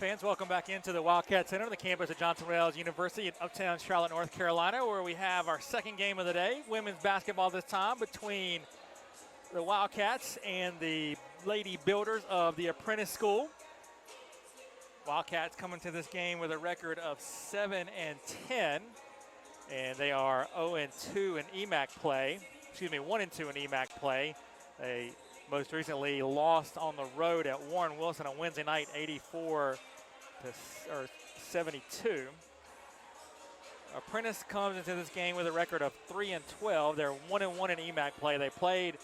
fans, welcome back into the Wildcat Center, the campus of Johnson Wales University in uptown Charlotte, North Carolina, where we have our second game of the day, women's basketball this time, between the Wildcats and the Lady Builders of the Apprentice School. Wildcats coming to this game with a record of 7-10, and they are 0-2 in EMAC play. 1-2 in EMAC play. They most recently lost on the road at Warren Wilson on Wednesday night, 72. Apprentice comes into this game with a record of 3-12. They're 1-1 in EMAC play. They played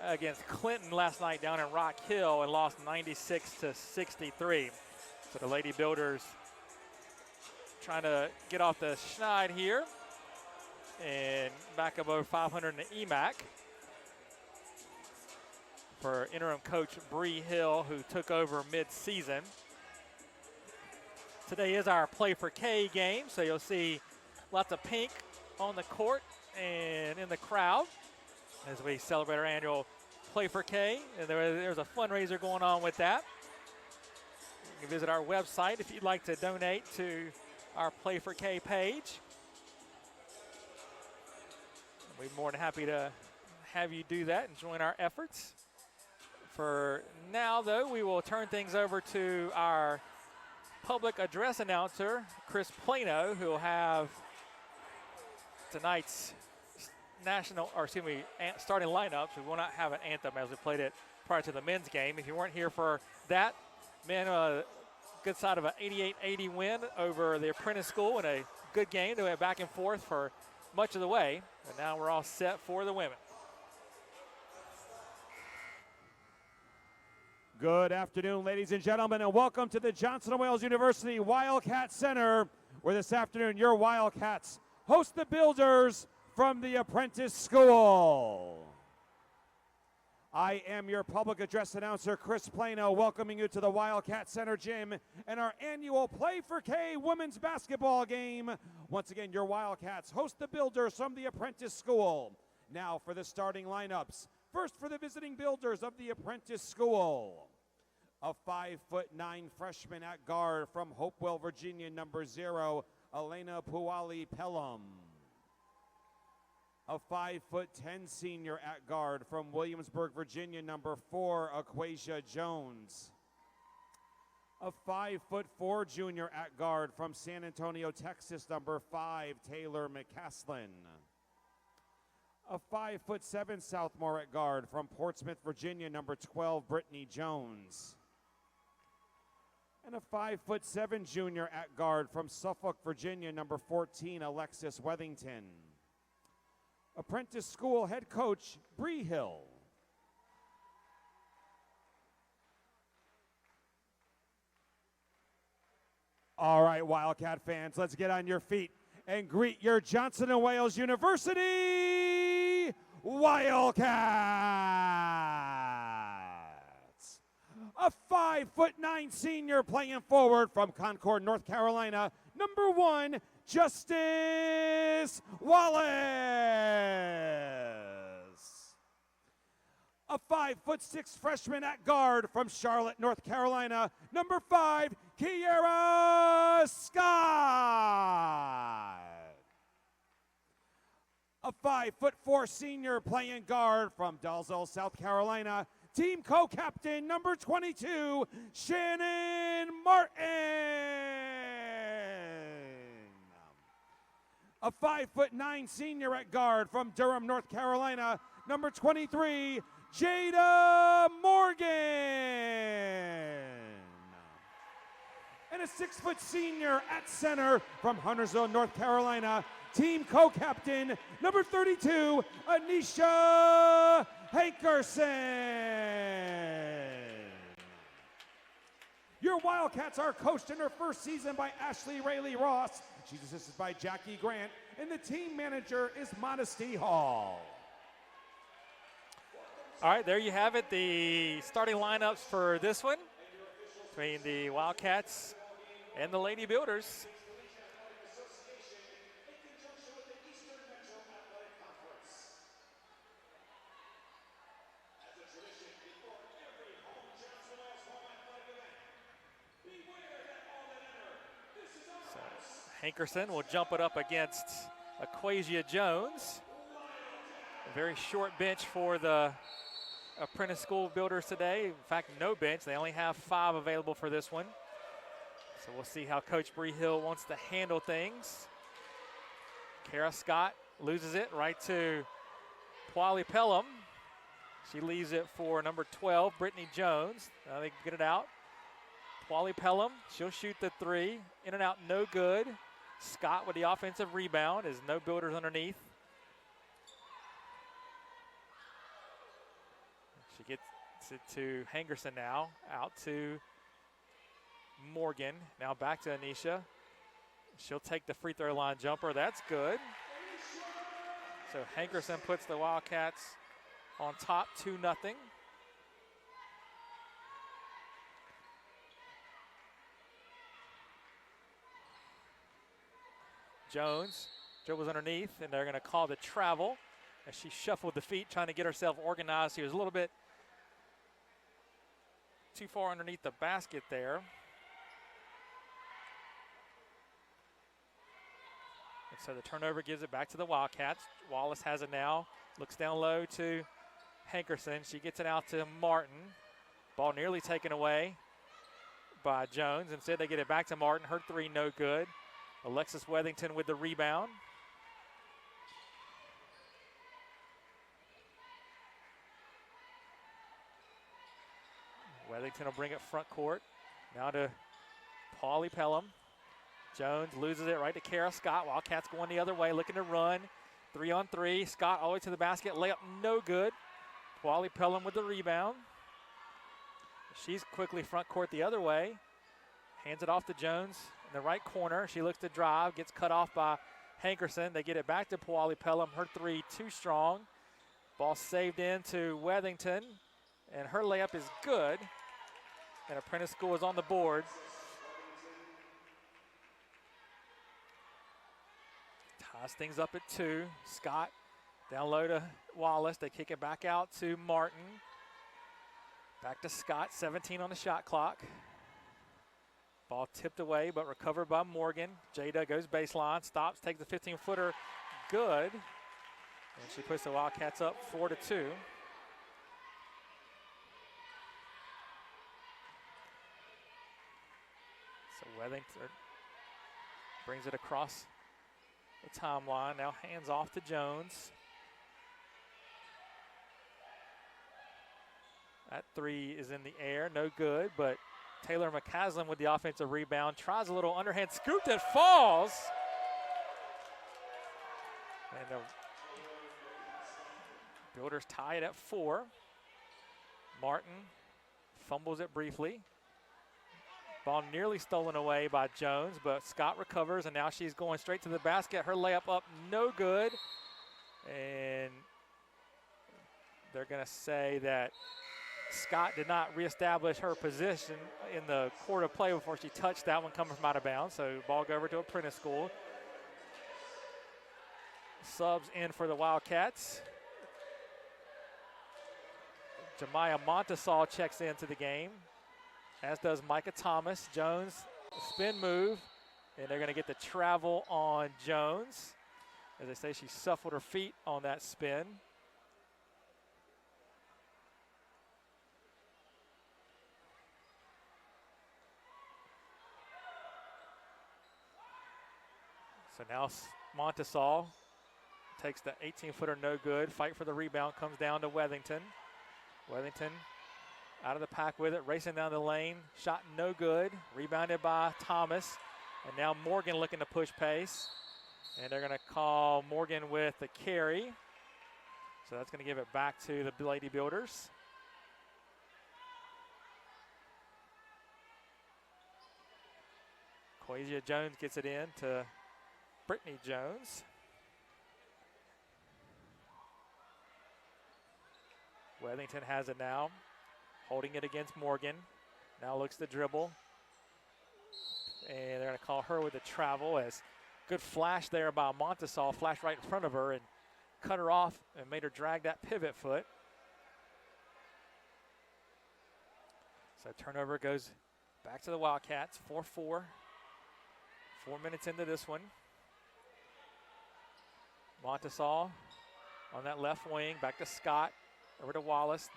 against Clinton last night down in Rock Hill and lost 96-63. So the Lady Builders trying to get off the schneid here and back up over 500 in the EMAC. For interim coach Bree Hill, who took over mid-season. Today is our Play for K game, so you'll see lots of pink on the court and in the crowd as we celebrate our annual Play for K. And there's a fundraiser going on with that. You can visit our website if you'd like to donate to our Play for K page. We'd be more than happy to have you do that and join our efforts. For now, though, we will turn things over to our public address announcer, Chris Plano, who will have tonight's starting lineups. We will not have an anthem as we played it prior to the men's game. If you weren't here for that, men, good side of an 88-80 win over the Apprentice School in a good game. They went back and forth for much of the way, and now we're all set for the women. Good afternoon, ladies and gentlemen, and welcome to the Johnson & Wales University Wildcat Center, where this afternoon your Wildcats host the Builders from the Apprentice School. I am your public address announcer, Chris Plano, welcoming you to the Wildcat Center gym and our annual Play for K women's basketball game. Once again, your Wildcats host the Builders from the Apprentice School. Now for the starting lineups. First for the visiting Builders of the Apprentice School. A 5'9" freshman at guard from Hopewell, Virginia, number 0, Elena Puali Pelham. A 5'10" senior at guard from Williamsburg, Virginia, number 4, Aquasia Jones. A 5'4" junior at guard from San Antonio, Texas, number 5, Taylor McCaslin. A 5'7" sophomore at guard from Portsmouth, Virginia, number 12, Brittany Jones. And a 5'7" junior at guard from Suffolk, Virginia, number 14, Alexis Wethington. Apprentice School head coach, Bree Hill. All right, Wildcat fans, let's get on your feet and greet your Johnson & Wales University Wildcats. A 5'9" senior playing forward from Concord, North Carolina, number 1, Justice Wallace. A 5'6" freshman at guard from Charlotte, North Carolina, number 5, Kiera Scott. A 5'4" senior playing guard from Dalzell, South Carolina, team co-captain number 22, Shannon Martin. A 5'9" senior at guard from Durham, North Carolina, number 23, Jada Morgan. And a 6' senior at center from Huntersville, North Carolina, team co-captain number 32, Anisha Hankerson. Your Wildcats are coached in her first season by Ashley Rayleigh Ross. She's assisted by Jackie Grant, and the team manager is Modesty Hall. All right, there you have it, the starting lineups for this one between the Wildcats and the Lady Builders. Hankerson will jump it up against Aquasia Jones. A very short bench for the Apprentice School Builders today. In fact, no bench. They only have 5 available for this one. So we'll see how Coach Bree Hill wants to handle things. Kara Scott loses it right to Pwali Pelham. She leaves it for number 12, Brittany Jones. Now they get it out. Pwali Pelham, she'll shoot the 3. In and out, no good. Scott with the offensive rebound as no builders underneath. She gets it to Hankerson now, out to Morgan. Now back to Anisha. She'll take the free throw line jumper. That's good. So Hankerson puts the Wildcats on top 2-0. Jones dribbles underneath, and they're going to call the travel as she shuffled the feet, trying to get herself organized. She was a little bit too far underneath the basket there. And so the turnover gives it back to the Wildcats. Wallace has it now. Looks down low to Hankerson. She gets it out to Martin. Ball nearly taken away by Jones. Instead, they get it back to Martin. Her 3 no good. Alexis Wethington with the rebound. Wethington will bring it front court. Now to Pwali Pelham. Jones loses it right to Kara Scott. Wildcats going the other way, looking to run. 3-on-3. Scott all the way to the basket. Layup no good. Pwali Pelham with the rebound. She's quickly front court the other way. Hands it off to Jones in the right corner. She looks to drive. Gets cut off by Hankerson. They get it back to Pwali Pelham. Her 3 too strong. Ball saved in to Wethington. And her layup is good. And Apprentice School is on the board. Ties things up at 2. Scott down low to Wallace. They kick it back out to Martin. Back to Scott, 17 on the shot clock. Ball tipped away, but recovered by Morgan. Jada goes baseline, stops, takes the 15-footer, good. And she puts the Wildcats up 4-2. So Wethington brings it across the timeline. Now hands off to Jones. That 3 is in the air, no good, but Taylor McCaslin with the offensive rebound. Tries a little underhand scoop that falls. And the Builders tie it at 4. Martin fumbles it briefly. Ball nearly stolen away by Jones, but Scott recovers, and now she's going straight to the basket. Her layup up, no good. And they're going to say that Scott did not reestablish her position in the court of play before she touched that one coming from out of bounds. So ball go over to Apprentice School. Subs in for the Wildcats. Jemiah Montesal checks into the game, as does Micah Thomas. Jones, spin move, and they're going to get the travel on Jones. As they say, she shuffled her feet on that spin. So now Montesal takes the 18-footer, no good. Fight for the rebound, comes down to Wethington. Wethington out of the pack with it, racing down the lane. Shot no good. Rebounded by Thomas. And now Morgan looking to push pace. And they're going to call Morgan with the carry. So that's going to give it back to the Lady Builders. Quasia Jones gets it in to Brittany Jones. Wethington has it now, holding it against Morgan. Now looks to dribble. And they're going to call her with a travel, as good flash there by Montesal, flash right in front of her and cut her off and made her drag that pivot foot. So turnover goes back to the Wildcats, 4-4. 4 minutes into this one. Montesal on that left wing, back to Scott, over to Wallace.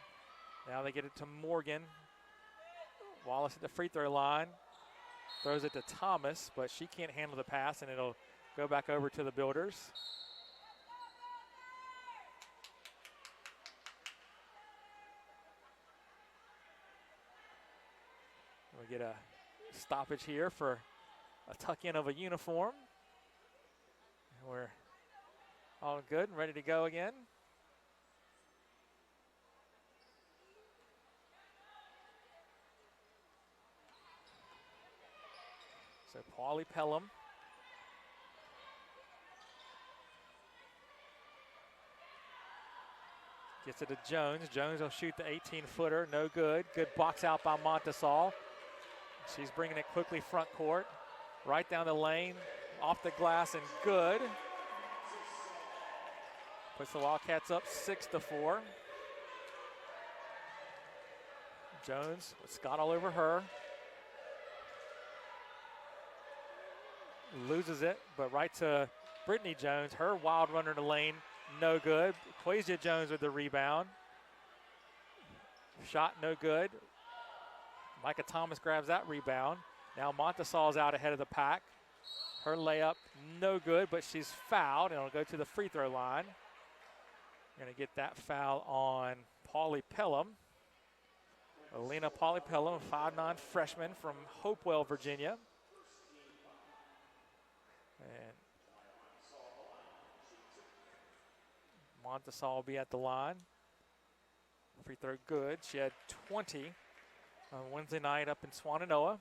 Now they get it to Morgan. Wallace at the free throw line. Throws it to Thomas, but she can't handle the pass, and it'll go back over to the Builders. We get a stoppage here for a tuck-in of a uniform. And we're all good and ready to go again. So Paulie Pelham. Gets it to Jones. Jones will shoot the 18-footer. No good. Good box out by Montesal. She's bringing it quickly front court. Right down the lane. Off the glass and good. Puts the Wildcats up 6-4. Jones with Scott all over her. Loses it, but right to Brittany Jones. Her wild runner in the lane, no good. Quasia Jones with the rebound. Shot no good. Micah Thomas grabs that rebound. Now Montesal's out ahead of the pack. Her layup, no good, but she's fouled, and it'll go to the free throw line. Going to get that foul on Paulie Pelham. Alina Paulie Pelham, 5'9" freshman from Hopewell, Virginia. And Montesal will be at the line. Free throw good. She had 20 on Wednesday night up in Swannanoa.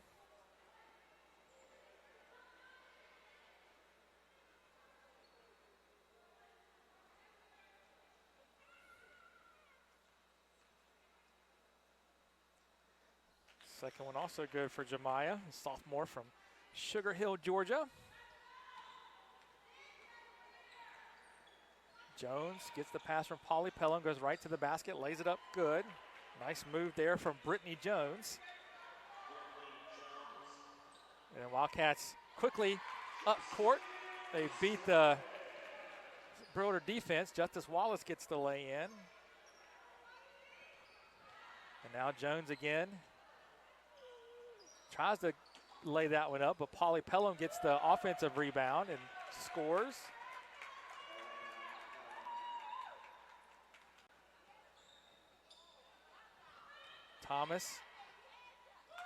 Second one also good for Jemiah, a sophomore from Sugar Hill, Georgia. Jones gets the pass from Paulie Pelham, goes right to the basket, lays it up good. Nice move there from Brittany Jones. And Wildcats quickly up court. They beat the Builder defense. Justice Wallace gets the lay in. And now Jones again. Tries to lay that one up, but Paulie Pelham gets the offensive rebound and scores. Thomas,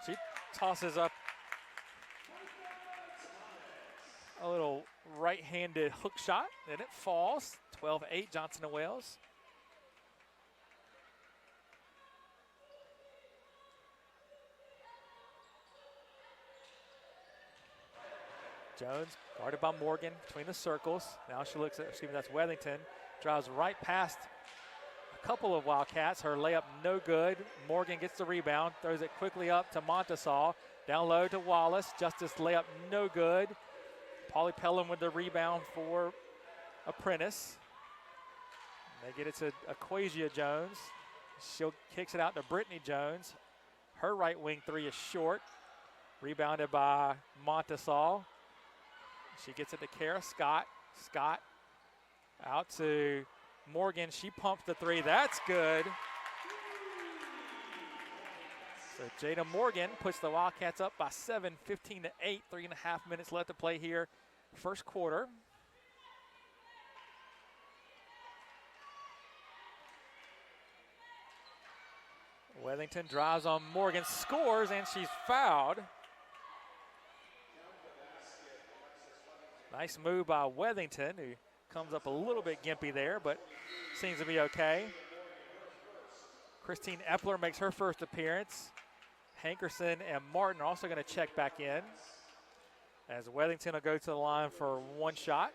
she tosses up a little right-handed hook shot, and it falls. 12-8 Johnson & Wales. Jones guarded by Morgan between the circles. Now she looks at, that's Wethington. Drives right past a couple of Wildcats. Her layup no good. Morgan gets the rebound, throws it quickly up to Montesal. Down low to Wallace. Justice layup no good. Paulie Pelham with the rebound for Apprentice. And they get it to Aquasia Jones. She kicks it out to Brittany Jones. Her right wing three is short. Rebounded by Montesal. She gets it to Kara Scott. Scott out to Morgan. She pumps the three. That's good. So Jada Morgan puts the Wildcats up by 7, 15-8. 3.5 minutes left to play here. First quarter. Wethington drives on Morgan, scores, and she's fouled. Nice move by Wethington, who comes up a little bit gimpy there, but seems to be okay. Christine Epler makes her first appearance. Hankerson and Martin are also going to check back in, as Wethington will go to the line for one shot.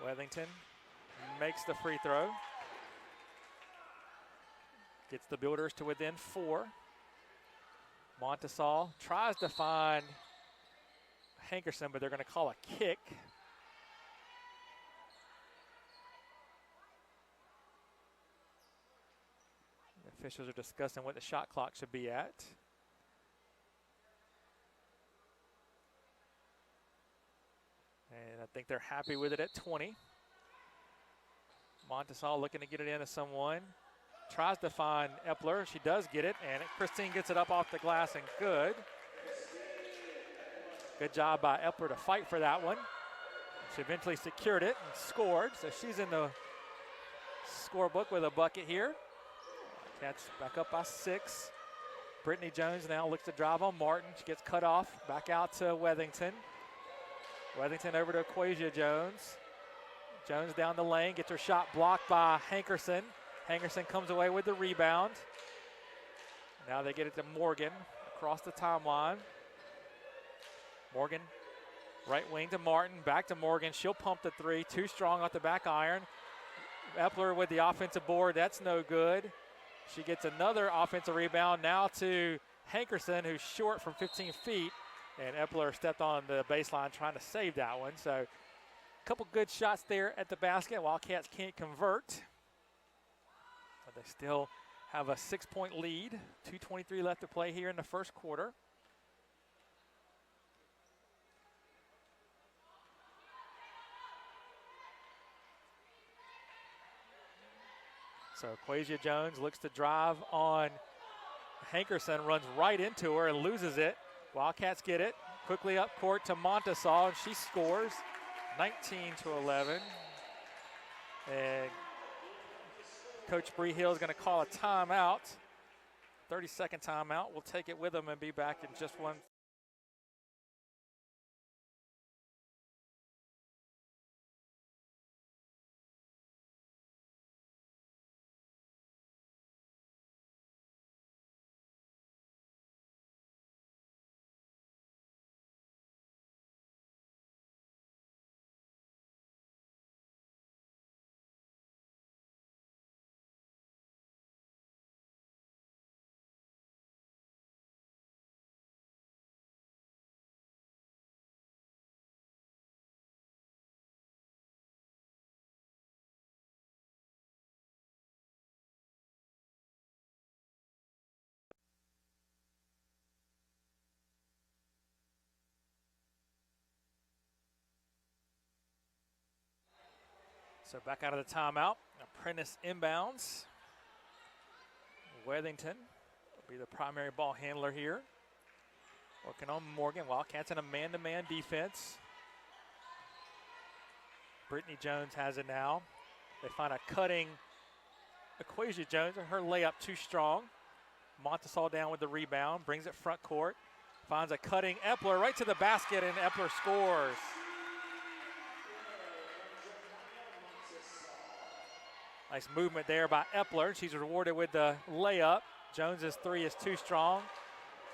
Wethington makes the free throw. Gets the Builders to within 4. Montesal tries to find Hankerson, but they're going to call a kick. Officials are discussing what the shot clock should be at. And I think they're happy with it at 20. Montesal looking to get it into someone. Tries to find Epler. She does get it, and Christine gets it up off the glass and good. Good job by Epler to fight for that one. She eventually secured it and scored, so she's in the scorebook with a bucket here. Cats back up by 6. Brittany Jones now looks to drive on Martin. She gets cut off. Back out to Wethington. Wethington over to Quasia Jones. Jones down the lane, gets her shot blocked by Hankerson. Hankerson comes away with the rebound. Now they get it to Morgan across the timeline. Morgan, right wing to Martin, back to Morgan. She'll pump the 3, too strong off the back iron. Epler with the offensive board, that's no good. She gets another offensive rebound now to Hankerson, who's short from 15 feet. And Epler stepped on the baseline trying to save that one. So a couple good shots there at the basket. Wildcats can't convert. But they still have a 6-point lead. 2:23 left to play here in the first quarter. So Quasia Jones looks to drive on Hankerson, runs right into her and loses it. Wildcats get it quickly up court to Montesal, and she scores 19-11. And Coach Bree Hill is going to call a timeout, 30-second timeout. We'll take it with them and be back in just one. So back out of the timeout. Apprentice inbounds. Wethington will be the primary ball handler here. Working on Morgan. Wildcats in a man-to-man defense. Brittany Jones has it now. They find a cutting Quasia Jones, and her layup too strong. Montesal down with the rebound. Brings it front court. Finds a cutting Epler right to the basket, and Epler scores. Nice movement there by Epler. She's rewarded with the layup. Jones's 3 is too strong.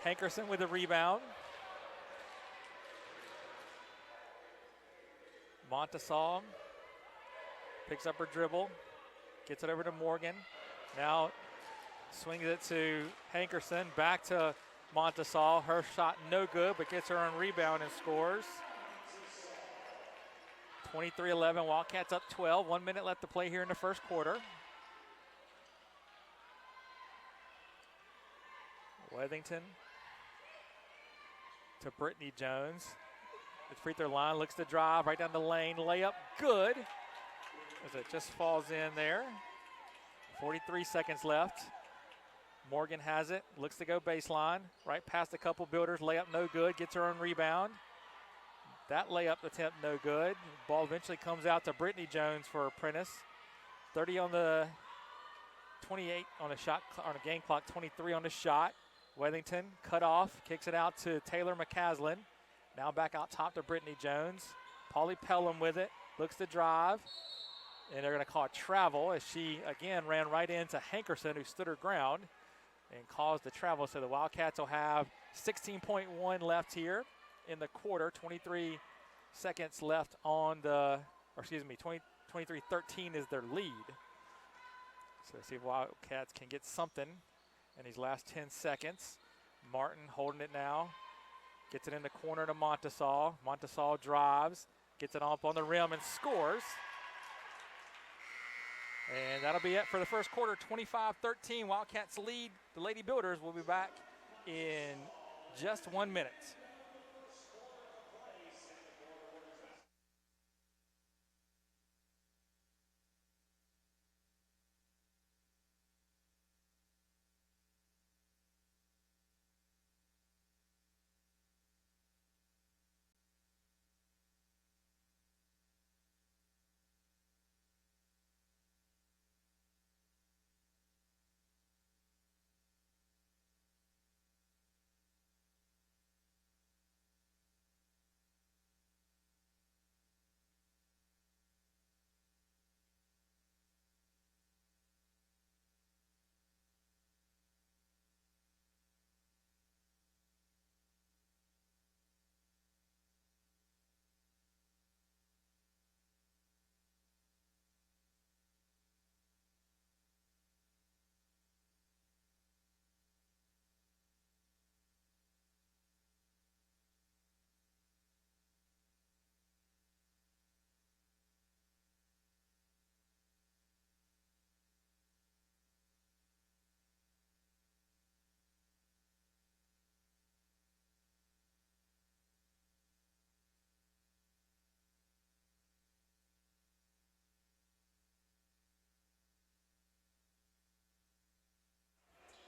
Hankerson with the rebound. Montesal picks up her dribble, gets it over to Morgan. Now swings it to Hankerson, back to Montesal. Her shot no good, but gets her on rebound and scores. 23-11, Wildcats up 12. 1 minute left to play here in the first quarter. Wethington to Brittany Jones. The free throw line, looks to drive right down the lane. Layup good, as it just falls in there. 43 seconds left. Morgan has it, looks to go baseline. Right past a couple builders, layup no good, gets her own rebound. That layup attempt no good. Ball eventually comes out to Brittany Jones for Apprentice. 30 on the 28 on the shot on the game clock, 23 on the shot. Wethington cut off, kicks it out to Taylor McCaslin. Now back out top to Brittany Jones. Polly Pelham with it, looks to drive, and they're going to call it travel as she again ran right into Hankerson, who stood her ground and caused the travel. So the Wildcats will have 16.1 left here in the quarter. 23 seconds left on the, or excuse me, 23-13 is their lead. So see if Wildcats can get something in these last 10 seconds. Martin holding it now. Gets it in the corner to Montesal. Montesal drives, gets it up on the rim and scores. And that'll be it for the first quarter, 25-13. Wildcats lead the Lady Builders. We'll be back in just 1 minute.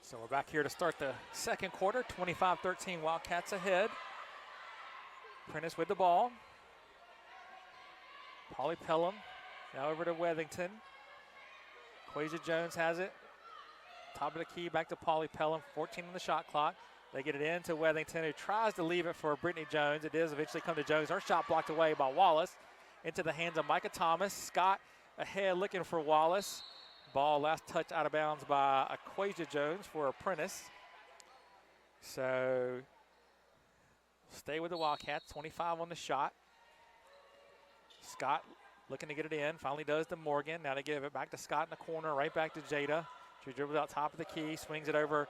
So we're back here to start the second quarter, 25-13, Wildcats ahead. Apprentice with the ball. Polly Pelham now over to Wethington. Quasia Jones has it. Top of the key, back to Polly Pelham, 14 on the shot clock. They get it in to Wethington, who tries to leave it for Brittany Jones. It does eventually come to Jones. Her shot blocked away by Wallace. Into the hands of Micah Thomas. Scott ahead looking for Wallace. Ball last touch out of bounds by Quasia Jones for Apprentice. So stay with the Wildcats, 25 on the shot. Scott looking to get it in, finally does to Morgan. Now they give it back to Scott in the corner, right back to Jada. She dribbles out top of the key, swings it over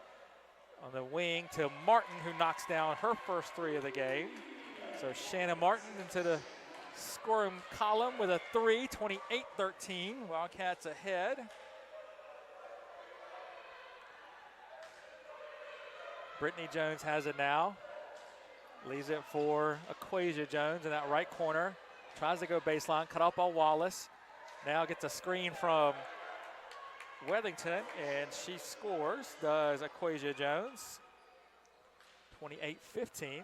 on the wing to Martin, who knocks down her first three of the game. So Shannon Martin into the scoring column with a three, 28-13. Wildcats ahead. Brittany Jones has it now. Leaves it for Quasia Jones in that right corner. Tries to go baseline, cut off by Wallace. Now gets a screen from Wethington, and she scores, does Quasia Jones. 28-15.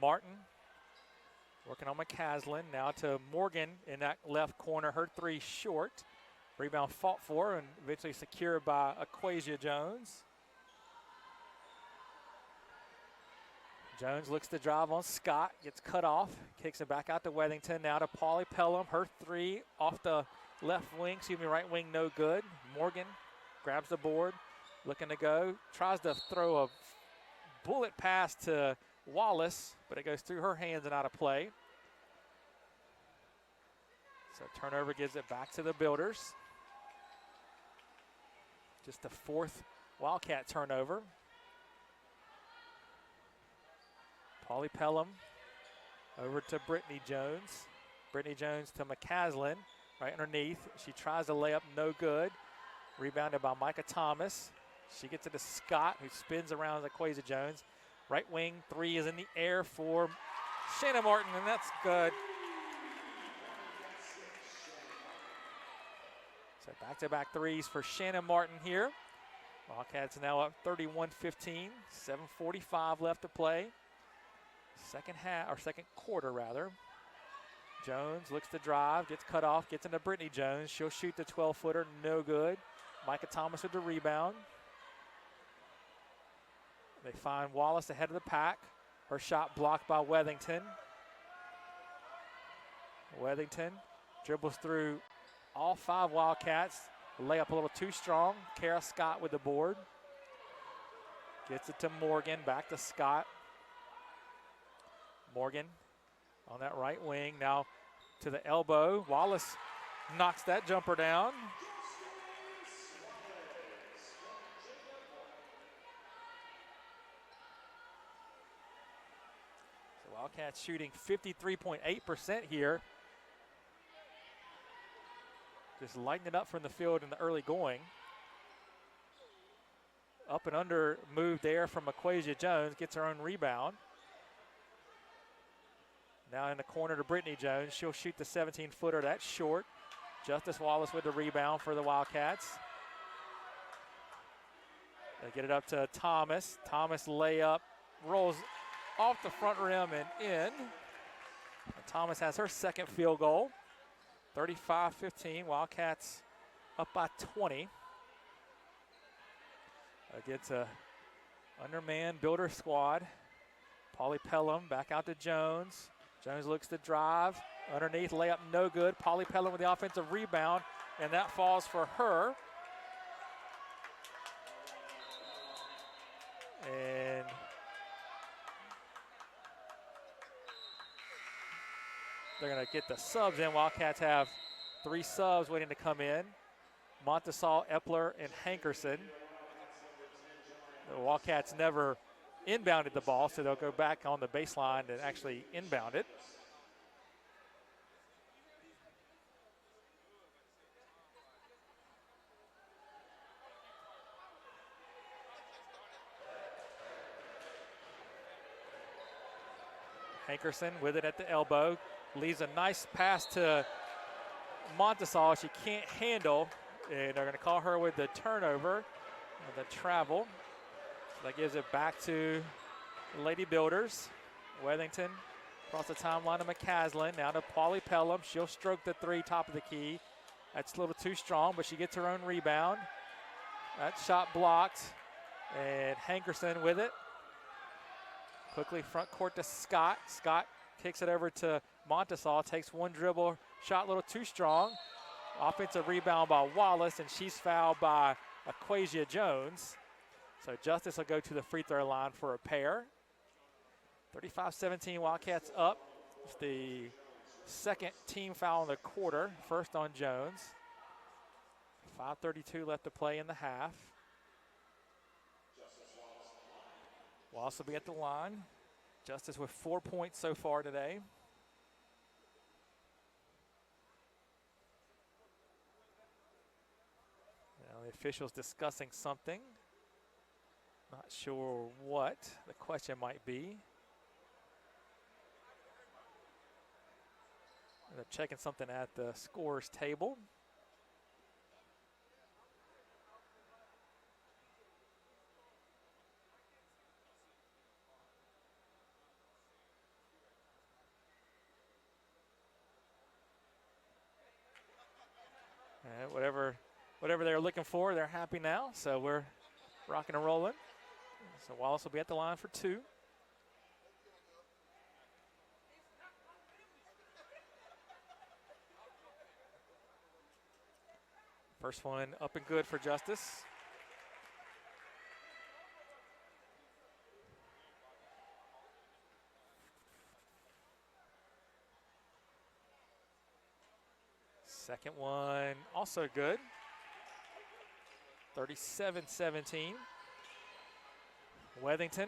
Martin working on McCaslin. Now to Morgan in that left corner, her three short. Rebound fought for and eventually secured by Quasia Jones. Jones looks to drive on Scott, gets cut off, kicks it back out to Wethington. Now to Polly Pelham, her three off the left wing, right wing, no good. Morgan grabs the board, looking to go, tries to throw a bullet pass to Wallace, but it goes through her hands and out of play. So turnover gives it back to the Builders. Just the fourth Wildcat turnover. Polly Pelham over to Brittany Jones. Brittany Jones to McCaslin, right underneath. She tries to lay up, no good. Rebounded by Micah Thomas. She gets it to Scott, who spins around Quasia Jones. Right wing three is in the air for Shannon Martin, and that's good. So back-to-back threes for Shannon Martin here. Wildcats now up 31-15, 7:45 left to play. Second quarter rather. Jones looks to drive, gets cut off, gets into Brittany Jones. She'll shoot the 12-footer, no good. Micah Thomas with the rebound. They find Wallace ahead of the pack. Her shot blocked by Wethington. Wethington dribbles through all five Wildcats. Layup a little too strong. Kara Scott with the board. Gets it to Morgan, back to Scott. Morgan on that right wing, now to the elbow. Wallace knocks that jumper down. So Wildcats shooting 53.8% here. just lighting it up from the field in the early going. Up and under move there from Aquasia Jones, gets her own rebound. Now in the corner to Brittany Jones. She'll shoot the 17-footer. That's short. Justice Wallace with the rebound for the Wildcats. They get it up to Thomas. Thomas layup, rolls off the front rim and in. And Thomas has her second field goal. 35-15, Wildcats up by 20. Against a undermanned builder squad. Pauly Pelham back out to Jones. Jones looks to drive. Underneath, layup no good. Pauly Pelham with the offensive rebound, and that falls for her. And they're going to get the subs in. Wildcats have 3 subs waiting to come in. Montesal, Epler, and Hankerson. The Wildcats never inbounded the ball, so they'll go back on the baseline and actually inbound it. Hankerson with it at the elbow. Leaves a nice pass to Montesal. She can't handle, and they're going to call her with the turnover and the travel. So that gives it back to the Lady Builders. Wethington across the timeline to McCaslin. Now to Pauly Pelham. She'll stroke the 3 top of the key. That's a little too strong, but she gets her own rebound. That shot blocked, and Hankerson with it. Quickly front court to Scott. Scott kicks it over to Montesal. Takes one dribble. Shot a little too strong. Offensive rebound by Wallace, and she's fouled by Aquasia Jones. So Justice will go to the free throw line for a pair. 35-17, Wildcats up. It's the second team foul in the quarter. First on Jones. 5:32 left to play in the half. Wallace will be at the line. Justice with 4 points so far today. Now the officials discussing something. Not sure what the question might be. They're checking something at the scorer's table. Whatever they're looking for, they're happy now. So we're rocking and rolling. So Wallace will be at the line for 2. First one up and good for Justice. Second one also good. 37-17. Wethington.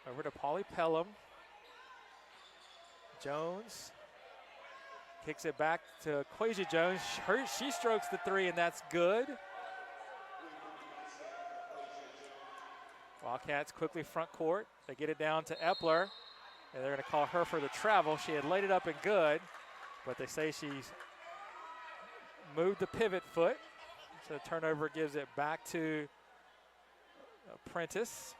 Over to Pauly Pelham. Jones kicks it back to Aquasia Jones. She strokes the 3, and that's good. Wildcats quickly front court. They get it down to Epler, and they're going to call her for the travel. She had laid it up and good, but they say she's moved the pivot foot. So the turnover gives it back to Apprentice.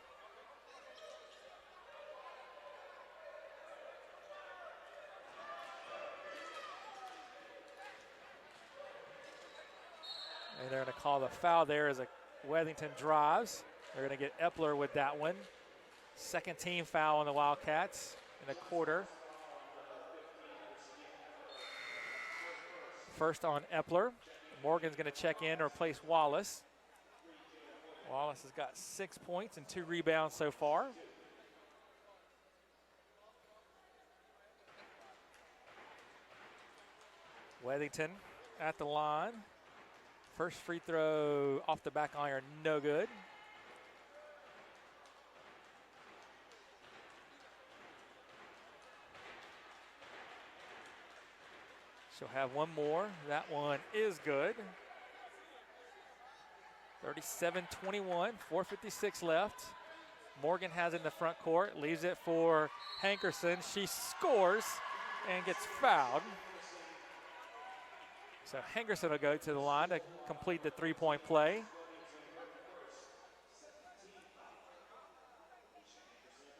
And they're going to call the foul there as Wethington drives. They're going to get Epler with that one. Second team foul on the Wildcats in the quarter. First on Epler. Morgan's going to check in to replace Wallace. Wallace has got 6 points and 2 rebounds so far. Wethington at the line. First free throw off the back iron, no good. She'll have one more. That one is good. 37-21, 4:56 left. Morgan has it in the front court, leaves it for Hankerson. She scores and gets fouled. So Hankerson will go to the line to complete the three-point play.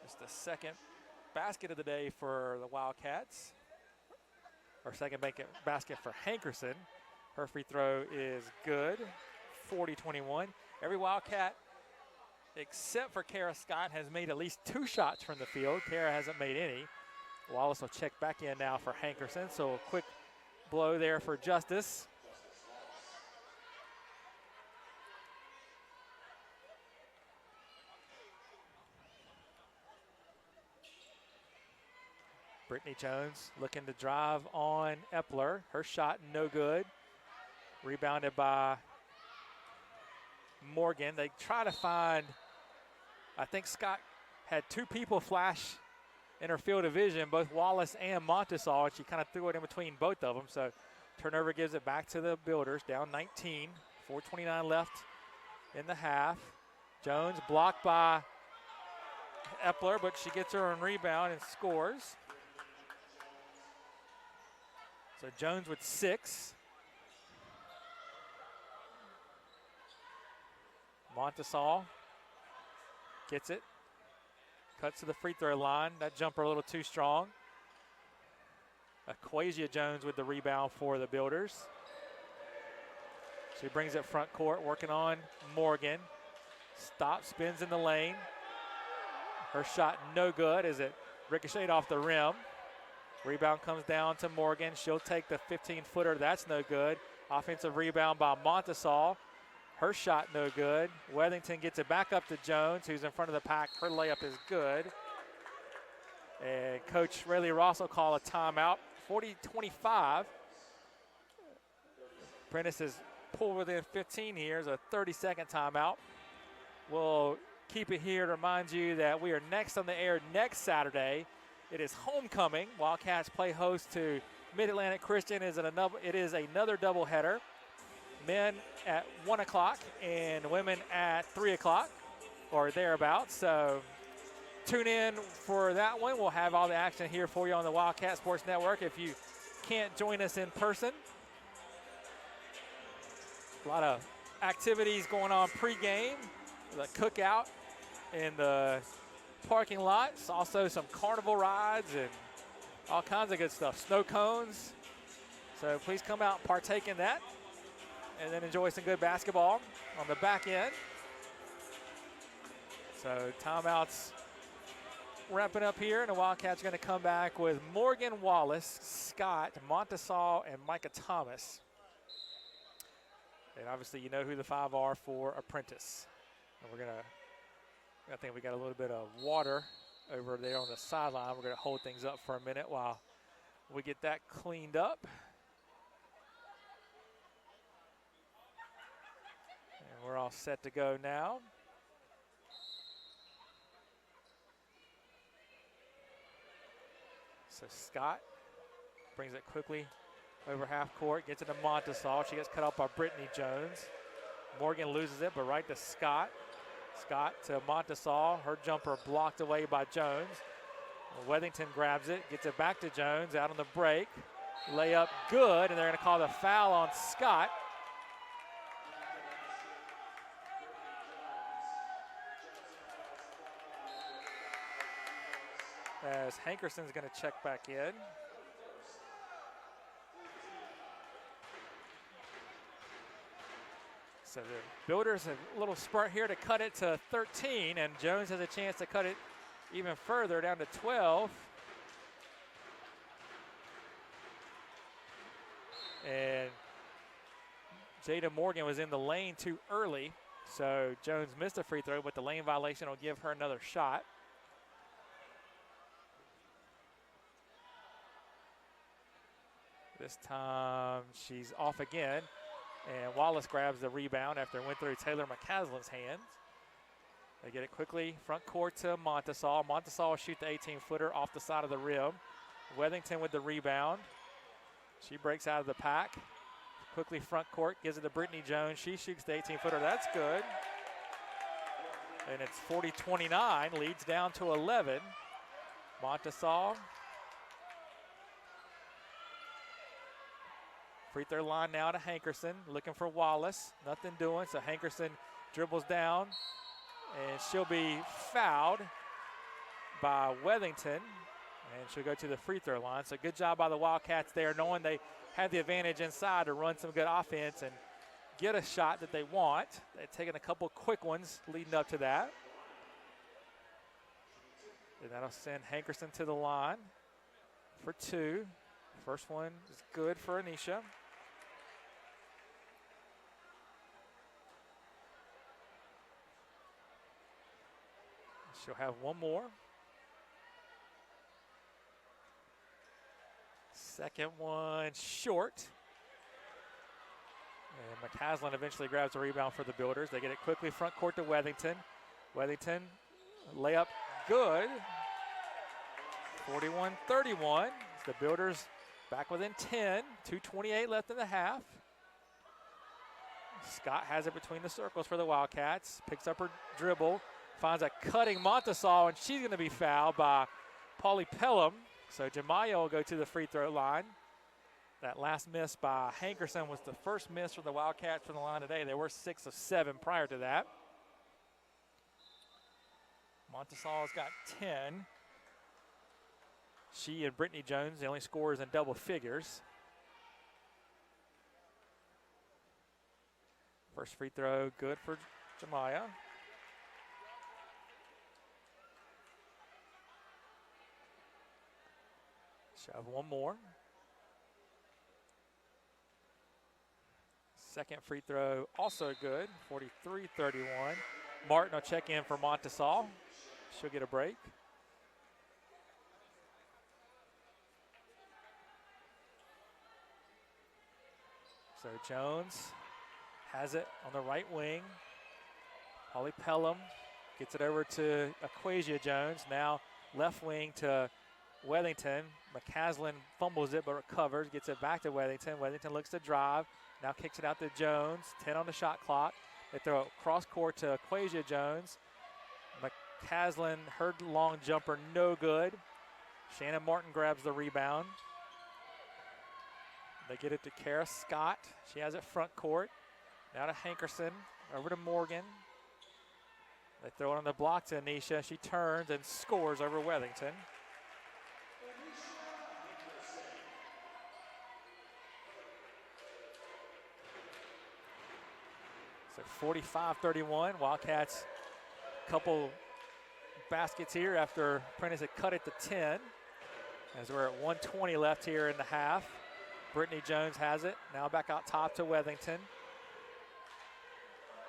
It's the second basket of the day for the Wildcats. Or second basket for Hankerson. Her free throw is good, 40-21. Every Wildcat, except for Kara Scott, has made at least 2 shots from the field. Kara hasn't made any. Wallace will check back in now for Hankerson. So a quick blow there for Justice. Brittany Jones looking to drive on Epler. Her shot no good. Rebounded by Morgan. They try to find, I think Scott had 2 people flash in her field of vision, both Wallace and Montesal, and she kind of threw it in between both of them. So turnover gives it back to the Builders, down 19, 4:29 left in the half. Jones blocked by Epler, but she gets her own rebound and scores. So Jones with 6. Montesal gets it. Cuts to the free throw line. That jumper a little too strong. Aquasia Jones with the rebound for the Builders. She brings it front court, working on Morgan. Stops, spins in the lane. Her shot no good as it ricocheted off the rim. Rebound comes down to Morgan. She'll take the 15-footer. That's no good. Offensive rebound by Montesal. Her shot no good. Wethington gets it back up to Jones, who's in front of the pack. Her layup is good. And Coach Rayleigh Ross will call a timeout. 40-25. Apprentice is pulled within 15 here. It's a 30-second timeout. We'll keep it here to remind you that we are next on the air next Saturday. It is homecoming. Wildcats play host to Mid-Atlantic Christian. It is another doubleheader. Men at 1 o'clock and women at 3 o'clock or thereabouts. So tune in for that one. We'll have all the action here for you on the Wildcat Sports Network if you can't join us in person. A lot of activities going on pregame. The cookout in the parking lots. Also some carnival rides and all kinds of good stuff. Snow cones. So please come out and partake in that. And then enjoy some good basketball on the back end. So timeouts wrapping up here, and the Wildcats are going to come back with Morgan Wallace, Scott, Montesal, and Micah Thomas. And obviously you know who the 5 are for Apprentice. And I think we got a little bit of water over there on the sideline. We're going to hold things up for a minute while we get that cleaned up. And we're all set to go now. So Scott brings it quickly over half court, gets it to Montesal. She gets cut off by Brittany Jones. Morgan loses it, but right to Scott. Scott to Montesal. Her jumper blocked away by Jones. Wethington grabs it, gets it back to Jones out on the break. Layup good, and they're going to call the foul on Scott. As Hankerson's going to check back in. So the Builders have a little spurt here to cut it to 13, and Jones has a chance to cut it even further down to 12. And Jada Morgan was in the lane too early, so Jones missed a free throw, but the lane violation will give her another shot. This time she's off again, and Wallace grabs the rebound after it went through Taylor McCaslin's hands. They get it quickly, front court to Montesal. Montesal will shoot the 18-footer off the side of the rim. Wethington with the rebound. She breaks out of the pack. Quickly front court, gives it to Brittany Jones. She shoots the 18-footer. That's good. And it's 40-29, leads down to 11. Montesal. Free throw line now to Hankerson, looking for Wallace. Nothing doing, so Hankerson dribbles down, and she'll be fouled by Wethington, and she'll go to the free throw line. So good job by the Wildcats there, knowing they had the advantage inside to run some good offense and get a shot that they want. They've taken a couple quick ones leading up to that. And that'll send Hankerson to the line for two. First one is good for Anisha. She'll have one more. Second one short. And McCaslin eventually grabs the rebound for the Builders. They get it quickly front court to Wethington. Wethington, layup good. 41-31. The Builders back within 10. 2:28 left in the half. Scott has it between the circles for the Wildcats. Picks up her dribble. Finds a cutting Montesal, and she's going to be fouled by Pauly Pelham. So Jemiah will go to the free throw line. That last miss by Hankerson was the first miss for the Wildcats from the line today. They were 6 of 7 prior to that. Montesal's got 10. She and Brittany Jones, the only scorers in double figures. First free throw, good for Jemiah. She'll have one more. Second free throw, also good, 43-31. Martin will check in for Montesal. She'll get a break. So Jones has it on the right wing. Pauly Pelham gets it over to Aquasia Jones. Now left wing to Wethington. McCaslin fumbles it but recovers, gets it back to Wethington. Wethington looks to drive, now kicks it out to Jones. 10 on the shot clock. They throw it cross court to Aquasia Jones. McCaslin, her long jumper, no good. Shannon Martin grabs the rebound. They get it to Kara Scott. She has it front court. Now to Hankerson, over to Morgan. They throw it on the block to Anisha. She turns and scores over Wethington. So 45-31, Wildcats couple baskets here after Apprentice had cut it to 10. As we're at 1:20 left here in the half. Brittany Jones has it, now back out top to Wethington.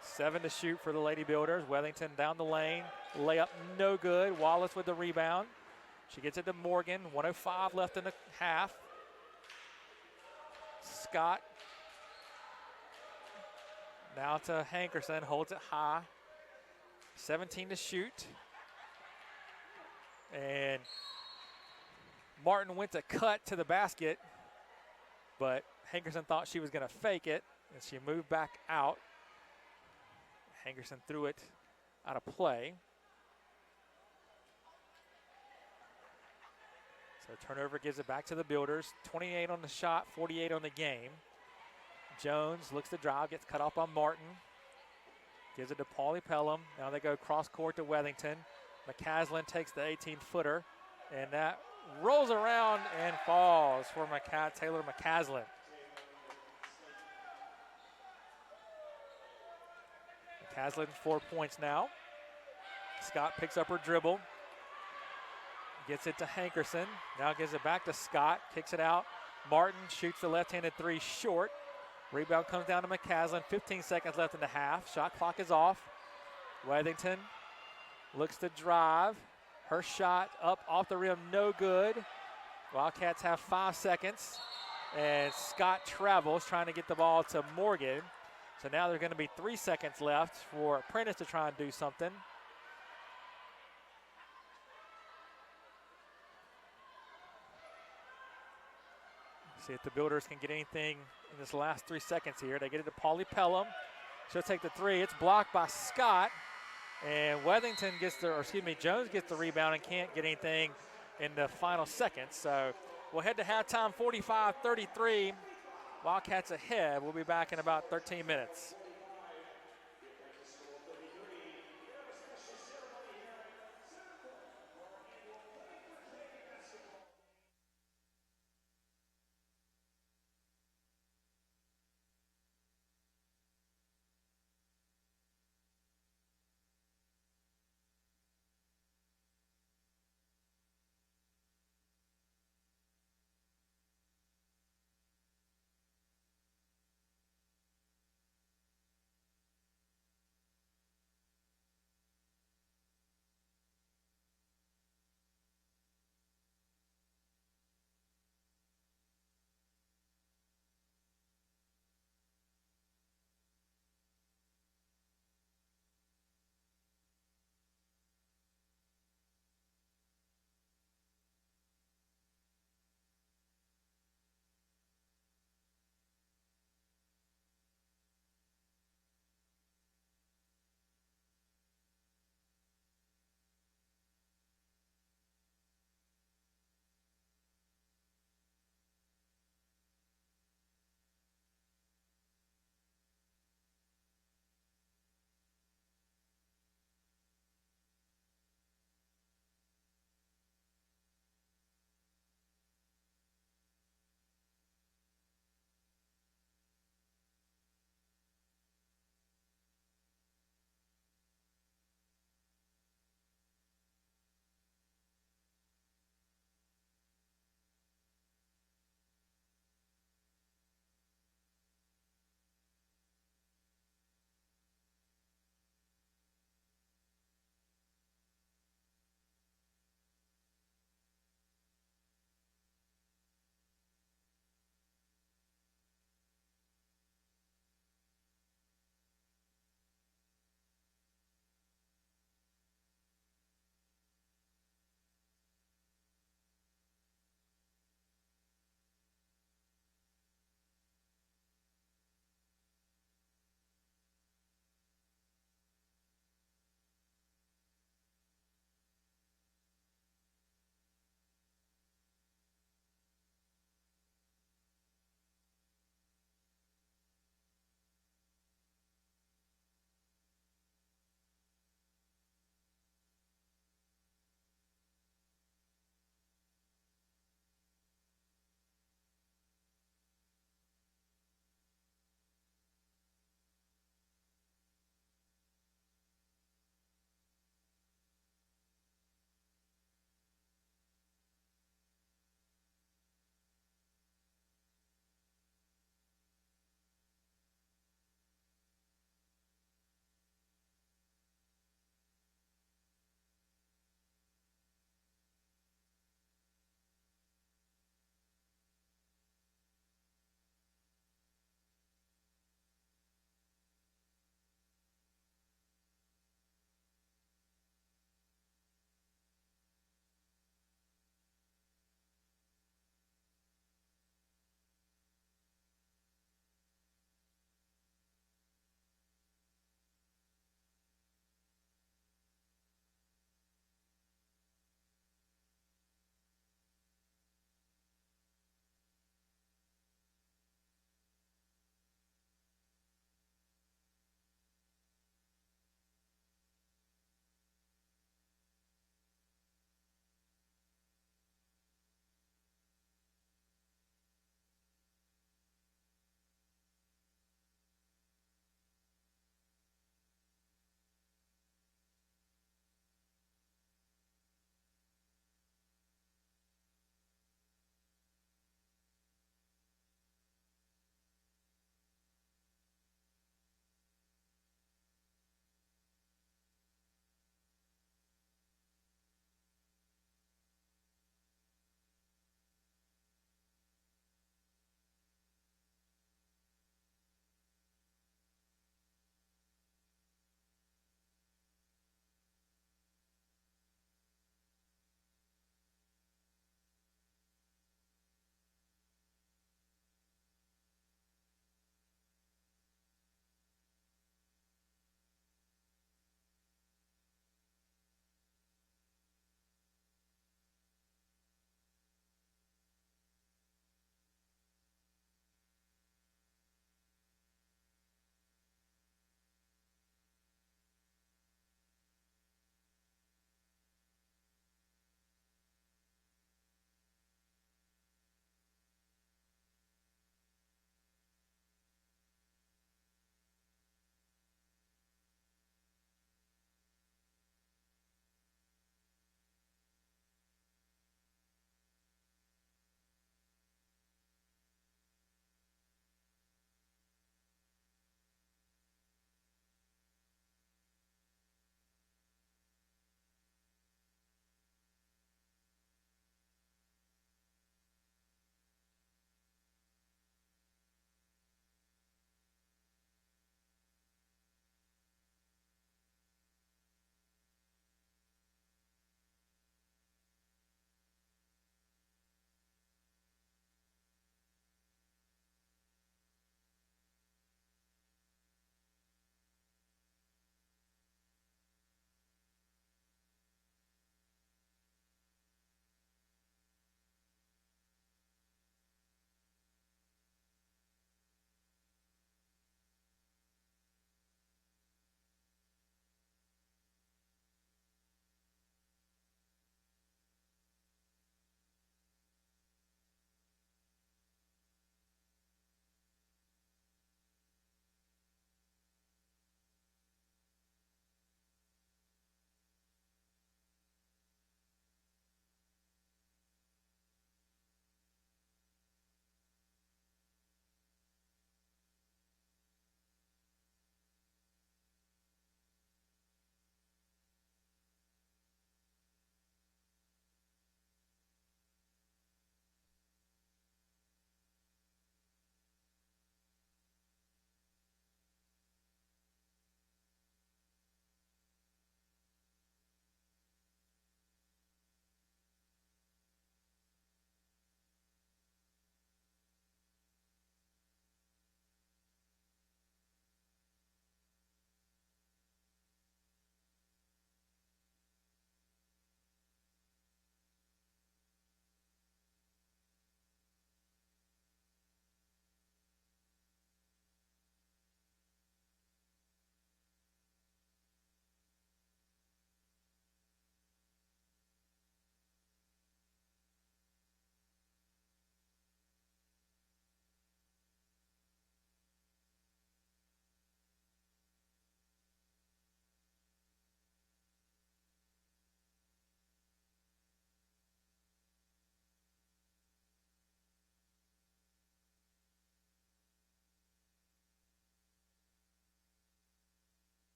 7 to shoot for the Lady Builders. Wethington down the lane, layup no good. Wallace with the rebound. She gets it to Morgan, 1:05 left in the half. Scott now to Hankerson, holds it high. 17 to shoot. And Martin went to cut to the basket, but Hankerson thought she was going to fake it, and she moved back out. Hankerson threw it out of play. So turnover gives it back to the Builders. 28 on the shot, 48 on the game. Jones looks to drive, gets cut off by Martin. Gives it to Pauly Pelham. Now they go cross court to Wethington. McCaslin takes the 18-footer, and that rolls around and falls for Taylor McCaslin. McCaslin 4 points now. Scott picks up her dribble. Gets it to Hankerson. Now gives it back to Scott. Kicks it out. Martin shoots the left-handed three short. Rebound comes down to McCaslin. 15 seconds left in the half. Shot clock is off. Wethington looks to drive. Her shot up off the rim, no good. Wildcats have 5 seconds. And Scott travels, trying to get the ball to Morgan. So now there's going to be 3 seconds left for Apprentice to try and do something. See if the Builders can get anything in this last 3 seconds here. They get it to Paulie Pelham. She'll take the three. It's blocked by Scott. And Jones gets the rebound and can't get anything in the final seconds. So we'll head to halftime, 45-33. Wildcats ahead. We'll be back in about 13 minutes.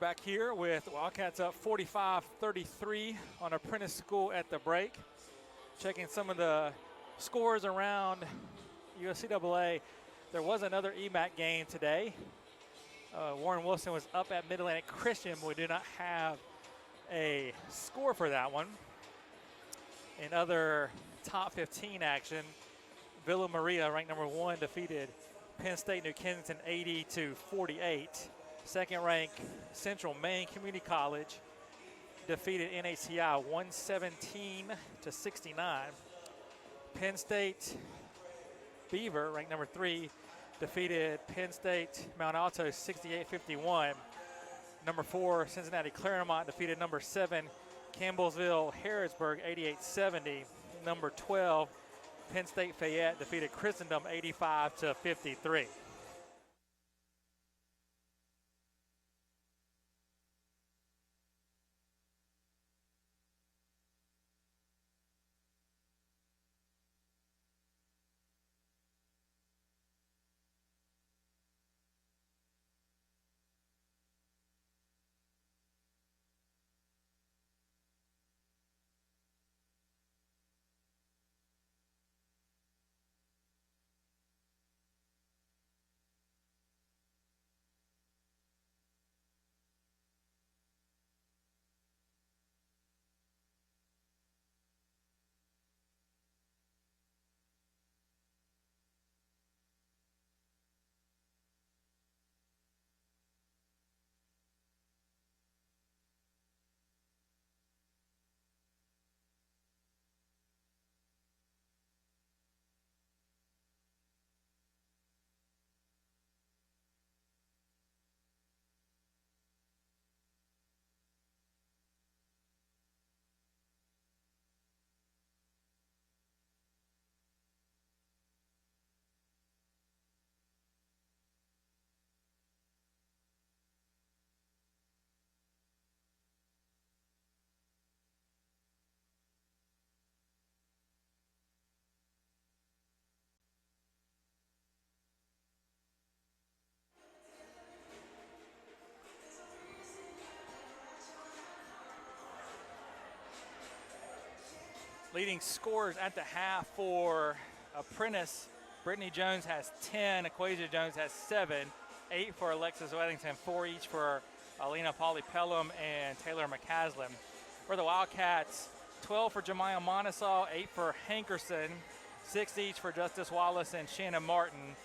back here with Wildcats up 45-33 on Apprentice School at the break. Checking some of the scores around USCAA. There was another EMAC game today. Warren Wilson was up at Mid-Atlantic Christian, but we do not have a score for that one. In other top 15 action, Villa Maria, ranked number 1, defeated Penn State New Kensington 80-48. Second ranked Central Maine Community College defeated NHCI 117-69. Penn State Beaver, ranked number 3, defeated Penn State Mount Alto 68-51. Number 4, Cincinnati Claremont defeated number 7, Campbellsville Harrodsburg 88-70. Number 12, Penn State Fayette defeated Christendom 85-53. Leading scorers at the half for Apprentice, Brittany Jones has 10, Equasia Jones has 7, 8 for Alexis Weddington, 4 each for Alina Polypellum and Taylor McCaslin. For the Wildcats, 12 for Jemiah Monasaw, 8 for Hankerson, 6 each for Justice Wallace and Shannon Martin,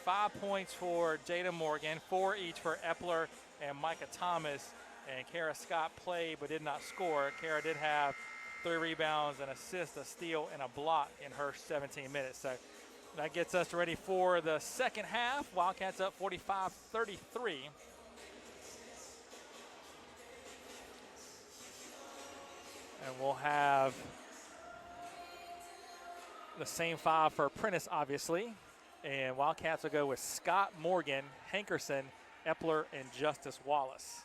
5 points for Jada Morgan, 4 each for Epler and Micah Thomas, and Kara Scott played but did not score. Kara did have 3 rebounds, an assist, a steal, and a block in her 17 minutes. So that gets us ready for the second half. Wildcats up 45-33. And we'll have the same 5 for Apprentice, obviously. And Wildcats will go with Scott, Morgan, Hankerson, Epler, and Justice Wallace.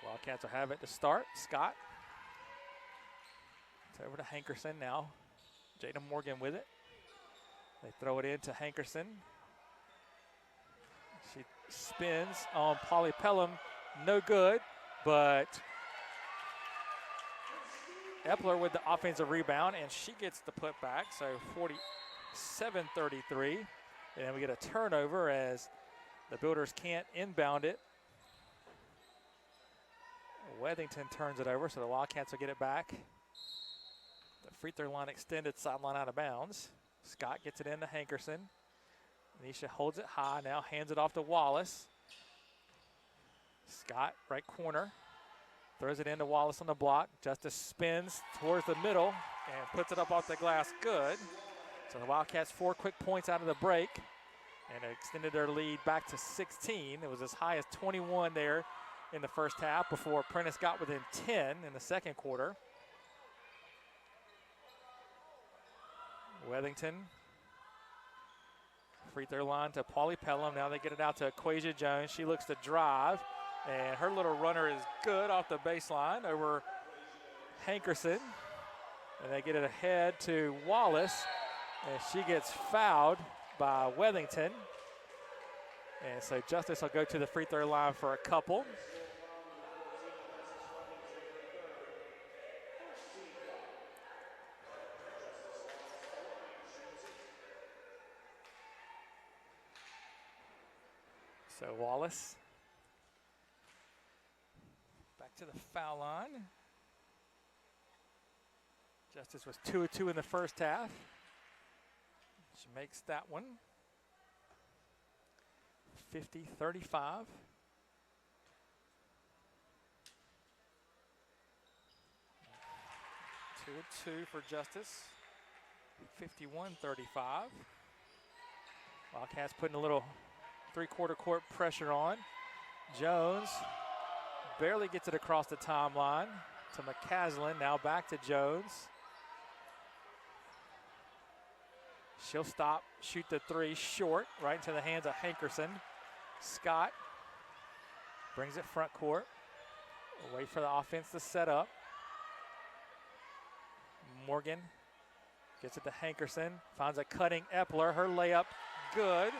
Wildcats will have it to start. Scott. It's over to Hankerson now. Jada Morgan with it. They throw it into Hankerson. She spins on Polypellum. No good, but Epler with the offensive rebound, and she gets the putback. So 47-33. And then we get a turnover as the Builders can't inbound it. Weddington turns it over, so the Wildcats will get it back. The free throw line extended, sideline out of bounds. Scott gets it into Hankerson. Nisha holds it high, now hands it off to Wallace. Scott, right corner, throws it into Wallace on the block. Justice spins towards the middle and puts it up off the glass, good. So the Wildcats 4 quick points out of the break and extended their lead back to 16. It was as high as 21 there in the first half before Apprentice got within 10 in the second quarter. Weddington, free throw line to Polypellum. Now they get it out to Equasia Jones. She looks to drive, and her little runner is good off the baseline over Hankerson. And they get it ahead to Wallace. And she gets fouled by Wethington. And so Justice will go to the free throw line for a couple. So Wallace back to the foul line. Justice was 2 of 2 in the first half. She makes that one. 50-35. Two of 2 for Justice. 51-35. Wildcats putting a little three-quarter court pressure on. Jones barely gets it across the timeline to McCaslin. Now back to Jones. She'll stop, shoot the three short, right into the hands of Hankerson. Scott brings it front court. Wait for the offense to set up. Morgan gets it to Hankerson. Finds a cutting Epler. Her layup good.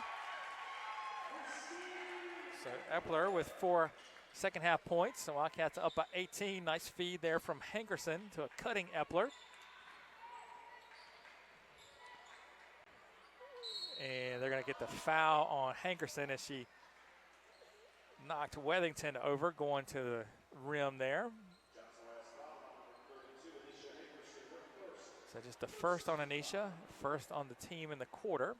So Epler with 4 second half points. So Wildcats up by 18. Nice feed there from Hankerson to a cutting Epler. And they're going to get the foul on Hankerson as she knocked Wethington over, going to the rim there. So just the first on Anisha, first on the team in the quarter.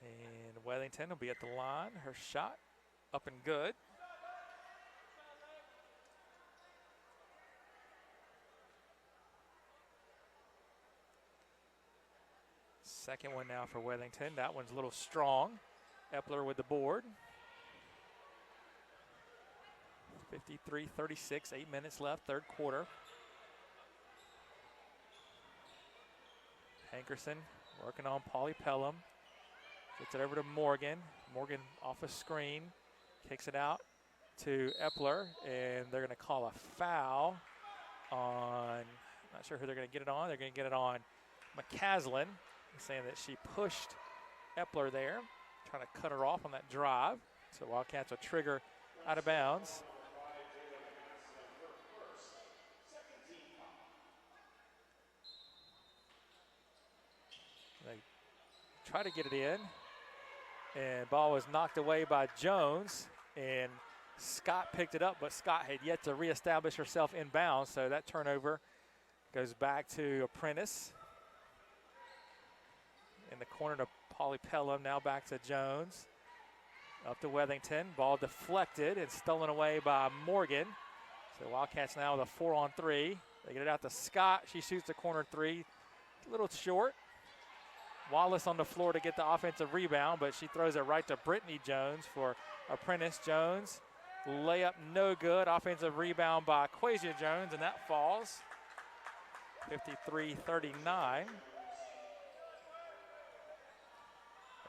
And Wethington will be at the line. Her shot up and good. Second one now for Wethington. That one's a little strong. Epler with the board. 53-36, 8 minutes left, third quarter. Hankerson working on Polly Pelham. Gets it over to Morgan. Morgan off a screen. Kicks it out to Epler, and they're going to call a foul on, not sure who they're going to get it on. They're going to get it on McCaslin, saying that she pushed Epler there, trying to cut her off on that drive. So Wildcats will trigger out of bounds. They try to get it in, and ball was knocked away by Jones, and Scott picked it up, but Scott had yet to reestablish herself in bounds, so that turnover goes back to Apprentice. In the corner to Polly Pelham, now back to Jones. Up to Wethington, ball deflected and stolen away by Morgan. So Wildcats now with a 4-on-3. They get it out to Scott, she shoots the corner three, a little short. Wallace on the floor to get the offensive rebound, but she throws it right to Brittany Jones for Apprentice. Jones, layup no good. Offensive rebound by Quasia Jones, and that falls. 53-39.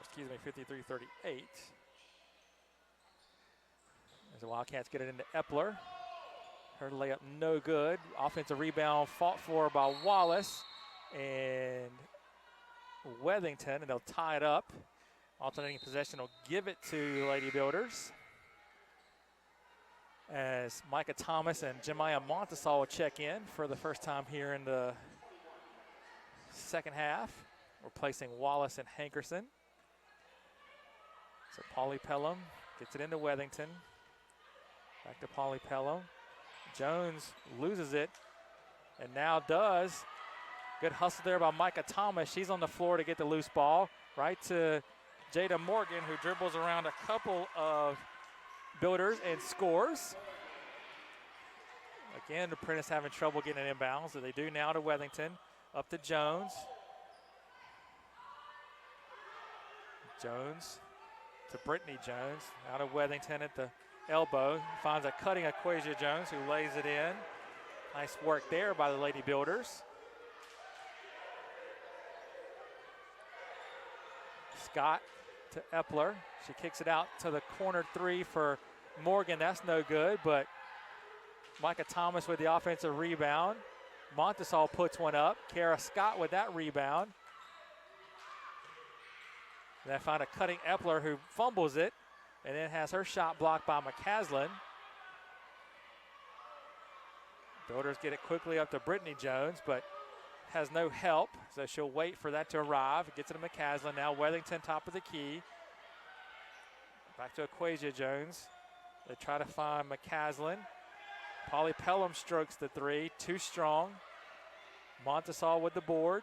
Excuse me, 53-38. As the Wildcats get it into Epler. Her layup no good. Offensive rebound fought for by Wallace and Wethington, and they'll tie it up. Alternating possession will give it to Lady Builders. As Micah Thomas and Jemiah Montesol will check in for the first time here in the second half, replacing Wallace and Hankerson. So Polly Pelham gets it into Wethington. Back to Polly Pelham. Jones loses it, and now does. Good hustle there by Micah Thomas. She's on the floor to get the loose ball. Right to Jada Morgan, who dribbles around a couple of Builders and scores. Again, Apprentice having trouble getting it inbounds, so they do now to Wethington. Up to Jones. Jones to Brittany Jones. Out of Wethington at the elbow. Finds a cutting Aquasia Jones, who lays it in. Nice work there by the Lady Builders. Scott to Epler. She kicks it out to the corner three for Morgan, that's no good, but Micah Thomas with the offensive rebound. Montesol puts one up. Kara Scott with that rebound. And they find a cutting Epler who fumbles it and then has her shot blocked by McCaslin. Builders get it quickly up to Brittany Jones, but has no help, so she'll wait for that to arrive. Gets it to McCaslin. Now Weathington top of the key. Back to Aquasia Jones. They try to find McCaslin. Polly Pelham strokes the three, too strong. Montesol with the board.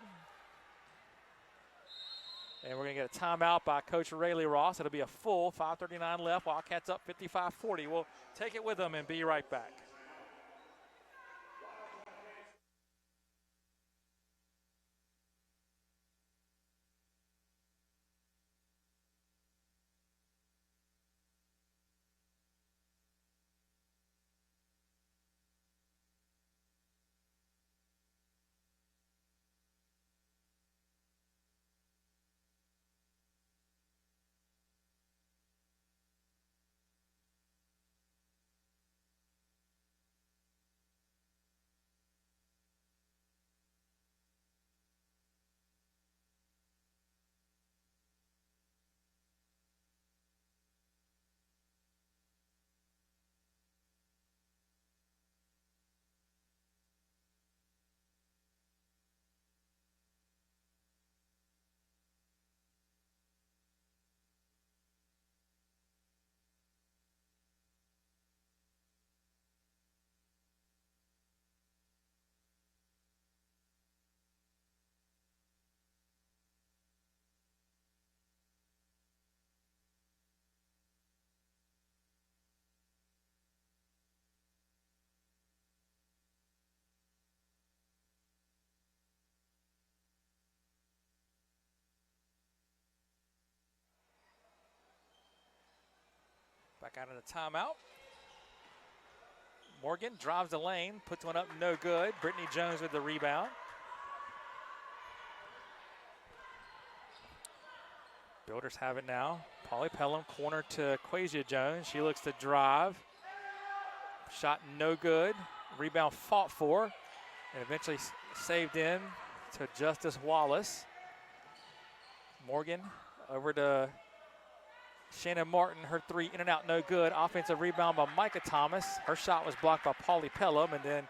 And we're going to get a timeout by Coach Rayleigh Ross. It'll be a full 5:39 left. Wildcats up 55-40. We'll take it with them and be right back. Back out of the timeout. Morgan drives the lane, puts one up, no good. Brittany Jones with the rebound. Builders have it now. Polly Pelham corner to Quasia Jones. She looks to drive. Shot no good. Rebound fought for and eventually saved in to Justice Wallace. Morgan over to Shannon Martin, her three in and out, no good. Offensive rebound by Micah Thomas. Her shot was blocked by Polly Pelham and then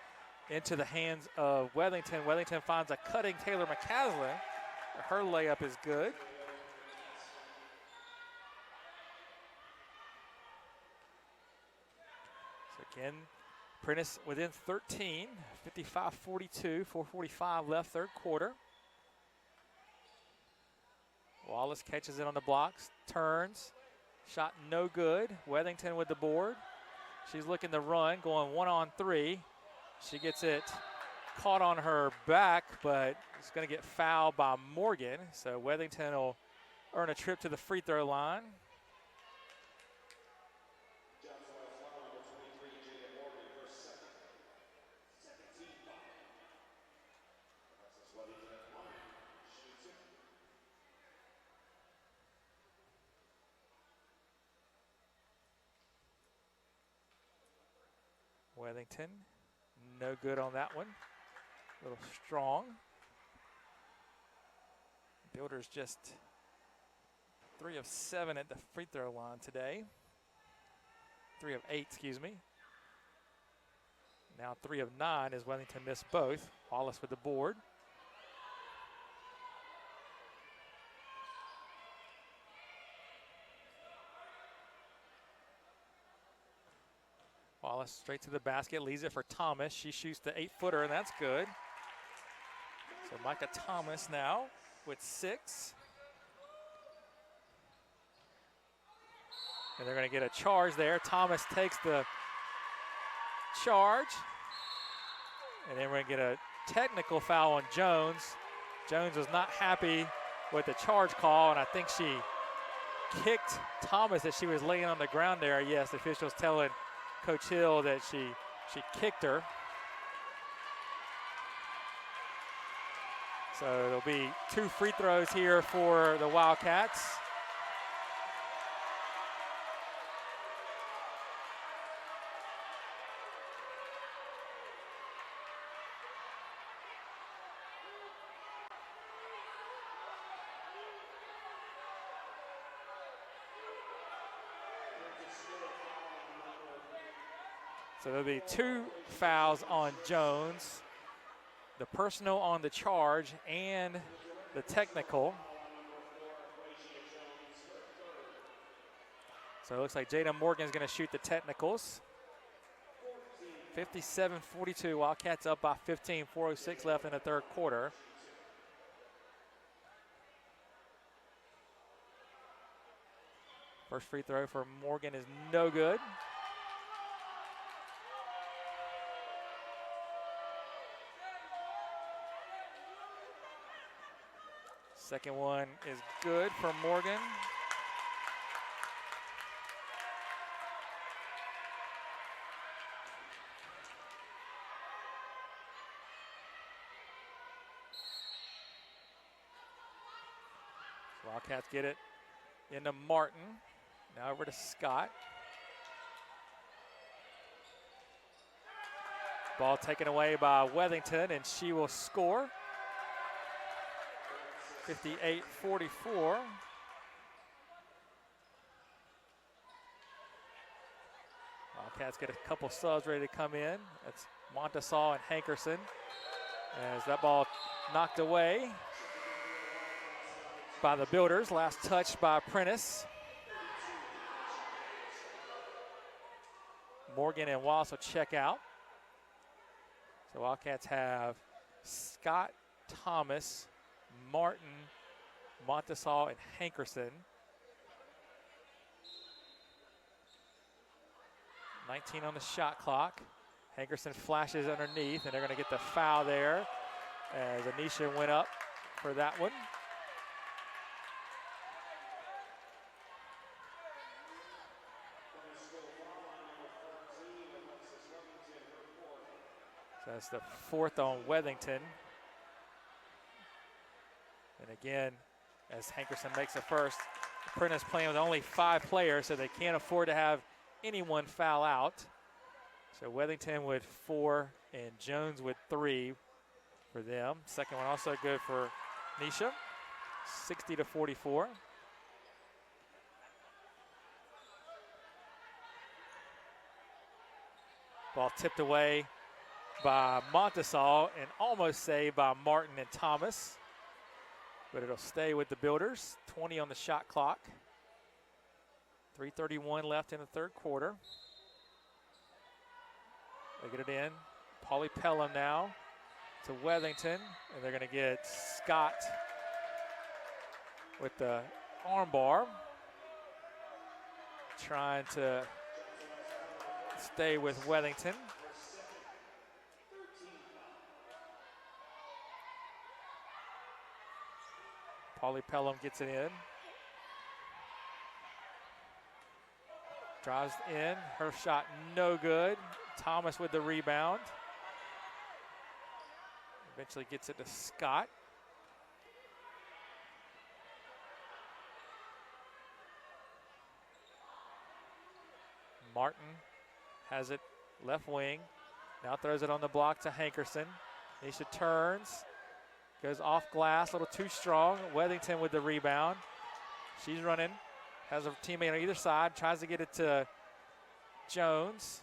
into the hands of Weathington. Weathington finds a cutting Taylor McCaslin. Her layup is good. So again, Apprentice within 13, 55-42, 4:45 left, third quarter. Wallace catches it on the blocks, turns. Shot no good. Weathington with the board. She's looking to run, going 1-on-3. She gets it caught on her back, but it's going to get fouled by Morgan. So Weathington will earn a trip to the free throw line. Weathington, no good on that one. A little strong. Builders just 3 of 7 at the free throw line today. 3 of 8, excuse me. Now 3 of 9 as Weathington missed both. Wallace with the board. Wallace straight to the basket, leaves it for Thomas. She shoots the 8-footer, and that's good. So Micah Thomas now with 6. And they're going to get a charge there. Thomas takes the charge. And then we're going to get a technical foul on Jones. Jones was not happy with the charge call, and I think she kicked Thomas as she was laying on the ground there. Yes, the officials telling Coach Hill that she kicked her. So there'll be 2 free throws here for the Wildcats. So there'll be 2 fouls on Jones, the personal on the charge and the technical. So it looks like Jada Morgan's going to shoot the technicals. 57-42, Wildcats up by 15, 4:06 left in the third quarter. First free throw for Morgan is no good. Second one is good for Morgan. Wildcats get it into Martin. Now over to Scott. Ball taken away by Wethington, and she will score. 58-44. Wildcats get a couple subs ready to come in. That's Montesaw and Hankerson. As that ball knocked away by the Builders. Last touch by Apprentice. Morgan and Wallace will check out. So Wildcats have Scott, Thomas, Martin, Montesaw, and Hankerson. 19 on the shot clock. Hankerson flashes underneath, and they're going to get the foul there as Anisha went up for that one. So that's the 4th on Wethington. And again, as Hankerson makes the first, Apprentice playing with only 5 players, so they can't afford to have anyone foul out. So Wethington with 4 and Jones with 3 for them. Second one also good for Nisha, 60-44. Ball tipped away by Montesaw and almost saved by Martin and Thomas. But it'll stay with the Builders. 20 on the shot clock. 3:31 left in the third quarter. They get it in. Pauly Pelham now to Wethington. And they're going to get Scott with the arm bar. Trying to stay with Wethington. Pauly Pelham gets it in. Drives in. Her shot no good. Thomas with the rebound. Eventually gets it to Scott. Martin has it left wing. Now throws it on the block to Hankerson. Nisha turns. Goes off glass, a little too strong. Wethington with the rebound. She's running. Has a teammate on either side. Tries to get it to Jones.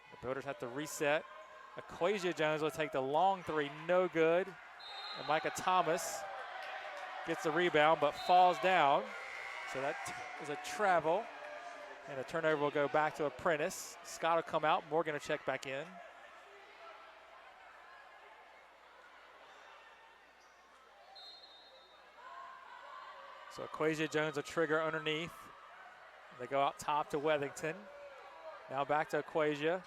The Builders have to reset. Equasia Jones will take the long 3. No good. And Micah Thomas gets the rebound but falls down. So that is a travel. And a turnover will go back to Apprentice. Scott will come out. Morgan will check back in. So Equasia Jones will trigger underneath. They go out top to Wethington. Now back to Equasia.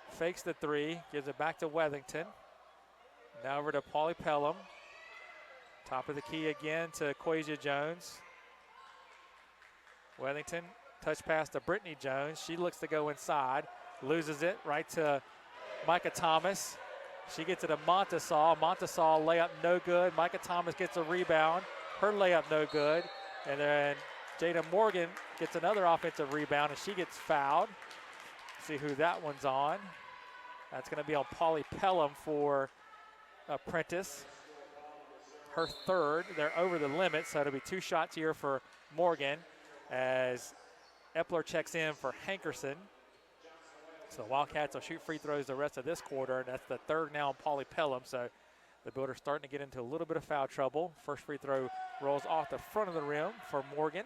Fakes the 3, gives it back to Wethington. Now over to Pauly Pelham. Top of the key again to Equasia Jones. Wethington, touch pass to Brittany Jones. She looks to go inside, loses it right to Micah Thomas. She gets it to Montesaw. Montesaw layup no good. Micah Thomas gets a rebound. Her layup no good. And then Jada Morgan gets another offensive rebound, and she gets fouled. See who that one's on. That's going to be on Pauly Pelham for Apprentice. Her 3rd. They're over the limit, so it'll be 2 shots here for Morgan as Epler checks in for Hankerson. So the Wildcats will shoot free throws the rest of this quarter, and that's the third now on Pauly Pelham. So the Builders starting to get into a little bit of foul trouble. First free throw rolls off the front of the rim for Morgan.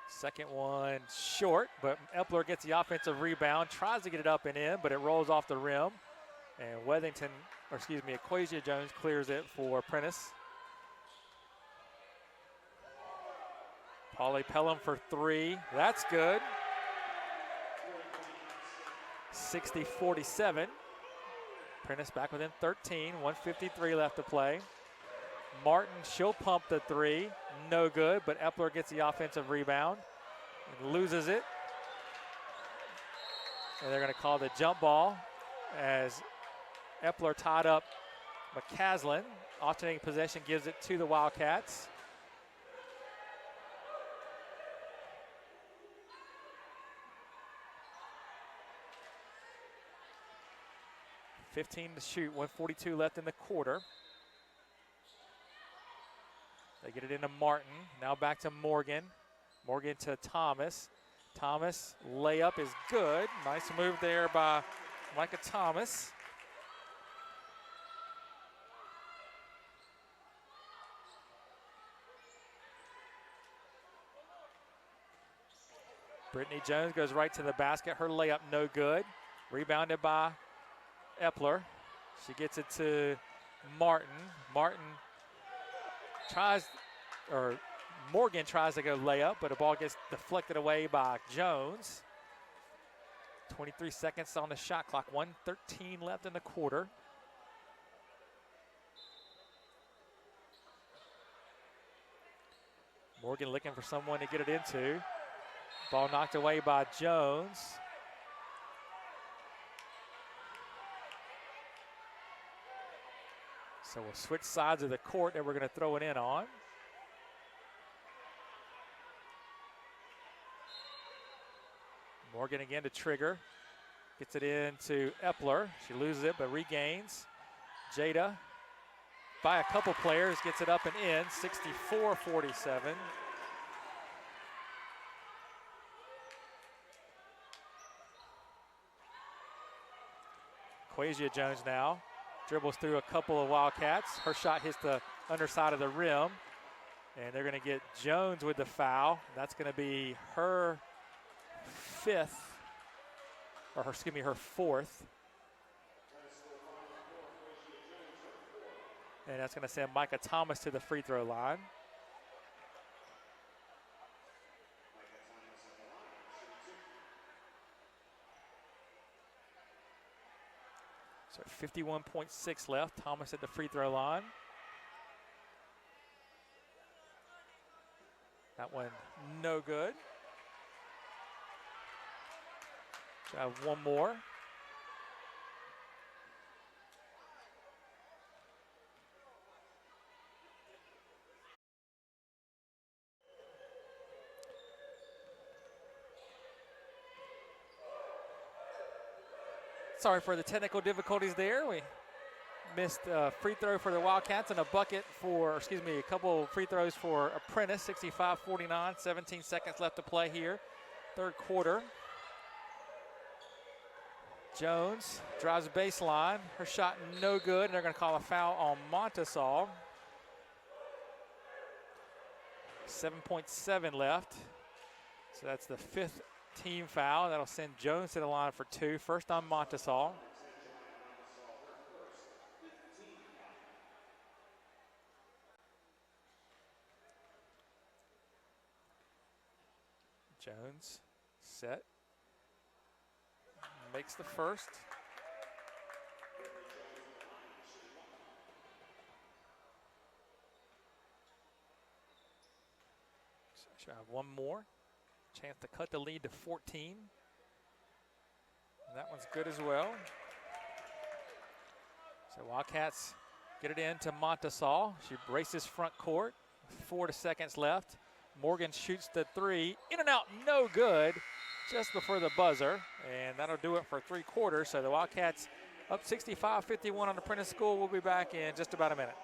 Second one short, but Epler gets the offensive rebound, tries to get it up and in, but it rolls off the rim. And Equasia Jones clears it for Apprentice. Pauly Pelham for three. That's good. 60-47. Apprentice back within 13. 1:53 left to play. Martin, she'll pump the three. No good, but Epler gets the offensive rebound and loses it. And they're going to call the jump ball as Epler tied up McCaslin. Alternating possession gives it to the Wildcats. .15 to shoot, 1:42 left in the quarter. They get it into Martin. Now back to Morgan. Morgan to Thomas. Thomas, layup is good. Nice move there by Micah Thomas. Brittany Jones goes right to the basket. Her layup no good. Rebounded by Epler. She gets it to Martin. Morgan tries to go layup, but the ball gets deflected away by Jones. 23 seconds on the shot clock. 1:13 left in the quarter. Morgan looking for someone to get it into. Ball knocked away by Jones. So we'll switch sides of the court that we're going to throw it in on. Morgan again to trigger. Gets it into Epler. She loses it but regains. Jada by a couple players gets it up and in. 64-47. Equasia Jones now dribbles through a couple of Wildcats. Her shot hits the underside of the rim. And they're going to get Jones with the foul. That's going to be her her fourth. And that's going to send Micah Thomas to the free throw line. So 51.6 left. Thomas at the free throw line. That one no good. So I have one more. Sorry for the technical difficulties there. We missed a free throw for the Wildcats and a couple free throws for Apprentice. 65-49, 17 seconds left to play here. Third quarter. Jones drives the baseline. Her shot no good, and they're going to call a foul on Montesal. 7.7 left. So that's the fifth team foul. That'll send Jones to the line for two. First on Montesal. Jones set. Makes the first. So should have one more. Chance to cut the lead to 14. And that one's good as well. So Wildcats get it in to Montesal. She races front court. 4 seconds left. Morgan shoots the three. In and out, no good. Just before the buzzer, and that'll do it for three quarters. So the Wildcats Up 65-51 on Apprentice School. We'll be back in just about a minute.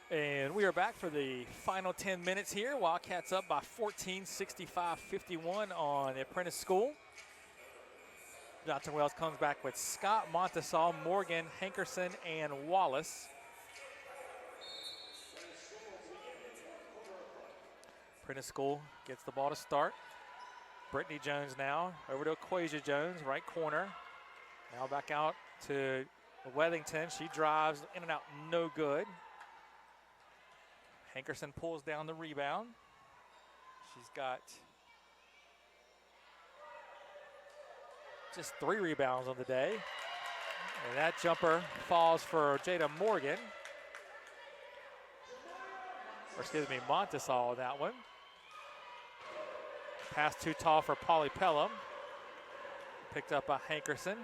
And we are back for the final 10 minutes here. Wildcats up by 14, 65-51 on the Apprentice School. Johnson Wales comes back with Scott, Montesal, Morgan, Hankerson, and Wallace. Apprentice School gets the ball to start. Brittany Jones now over to Equasia Jones, right corner. Now back out to Wethington. She drives in and out, no good. Hankerson pulls down the rebound. She's got just 3 rebounds on the day. And that jumper falls for Jada Morgan. Or excuse me, Montesal on that one. Pass too tall for Polly Pelham. Picked up by Hankerson.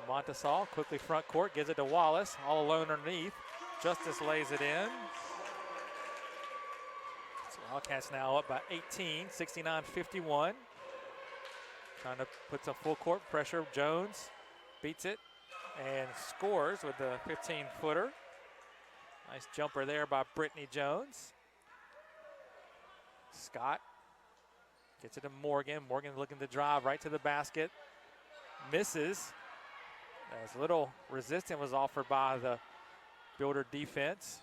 Montesal quickly front court, gives it to Wallace, all alone underneath. Justice lays it in. Wildcats now up by 18, 69-51. Trying to put some full court pressure. Jones beats it and scores with the 15-footer. Nice jumper there by Brittany Jones. Scott gets it to Morgan. Morgan looking to drive right to the basket. Misses. As little resistance was offered by the Builder defense.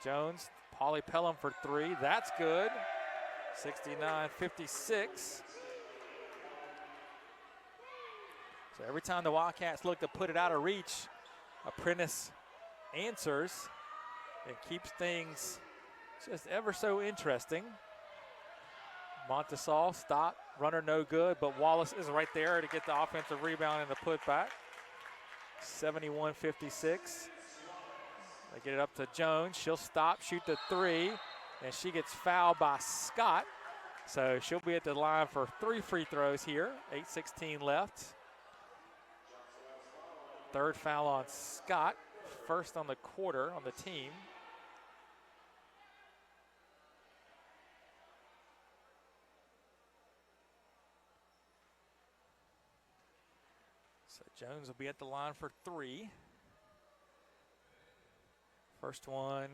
Jones, Polly Pelham for 3. That's good. 69-56. So every time the Wildcats look to put it out of reach, Apprentice answers and keeps things just ever so interesting. Montesal, stop, runner no good, but Wallace is right there to get the offensive rebound and the putback. 71-56. They get it up to Jones. She'll stop, shoot the 3, and she gets fouled by Scott. So she'll be at the line for 3 free throws here. 8:16 left. Third foul on Scott. First on the quarter on the team. So Jones will be at the line for 3. First one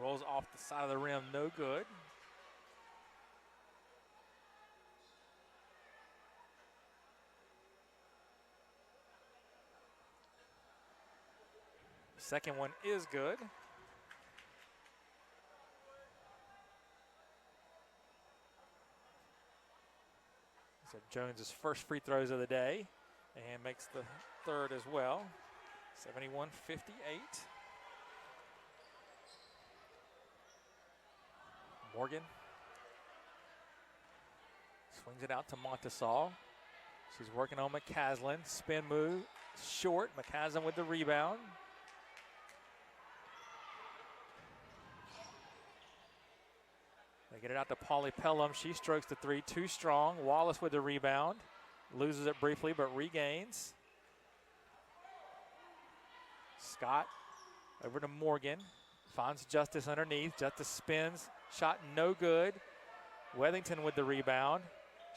rolls off the side of the rim, no good. Second one is good. So Jones' first free throws of the day and makes the third as well. 71-58. Morgan swings it out to Montesaw. She's working on McCaslin. Spin move, short. McCaslin with the rebound. They get it out to Polly Pelham. She strokes the three, too strong. Wallace with the rebound. Loses it briefly, but regains. Scott over to Morgan. Finds Justice underneath. Justice spins. Shot no good. Wethington with the rebound.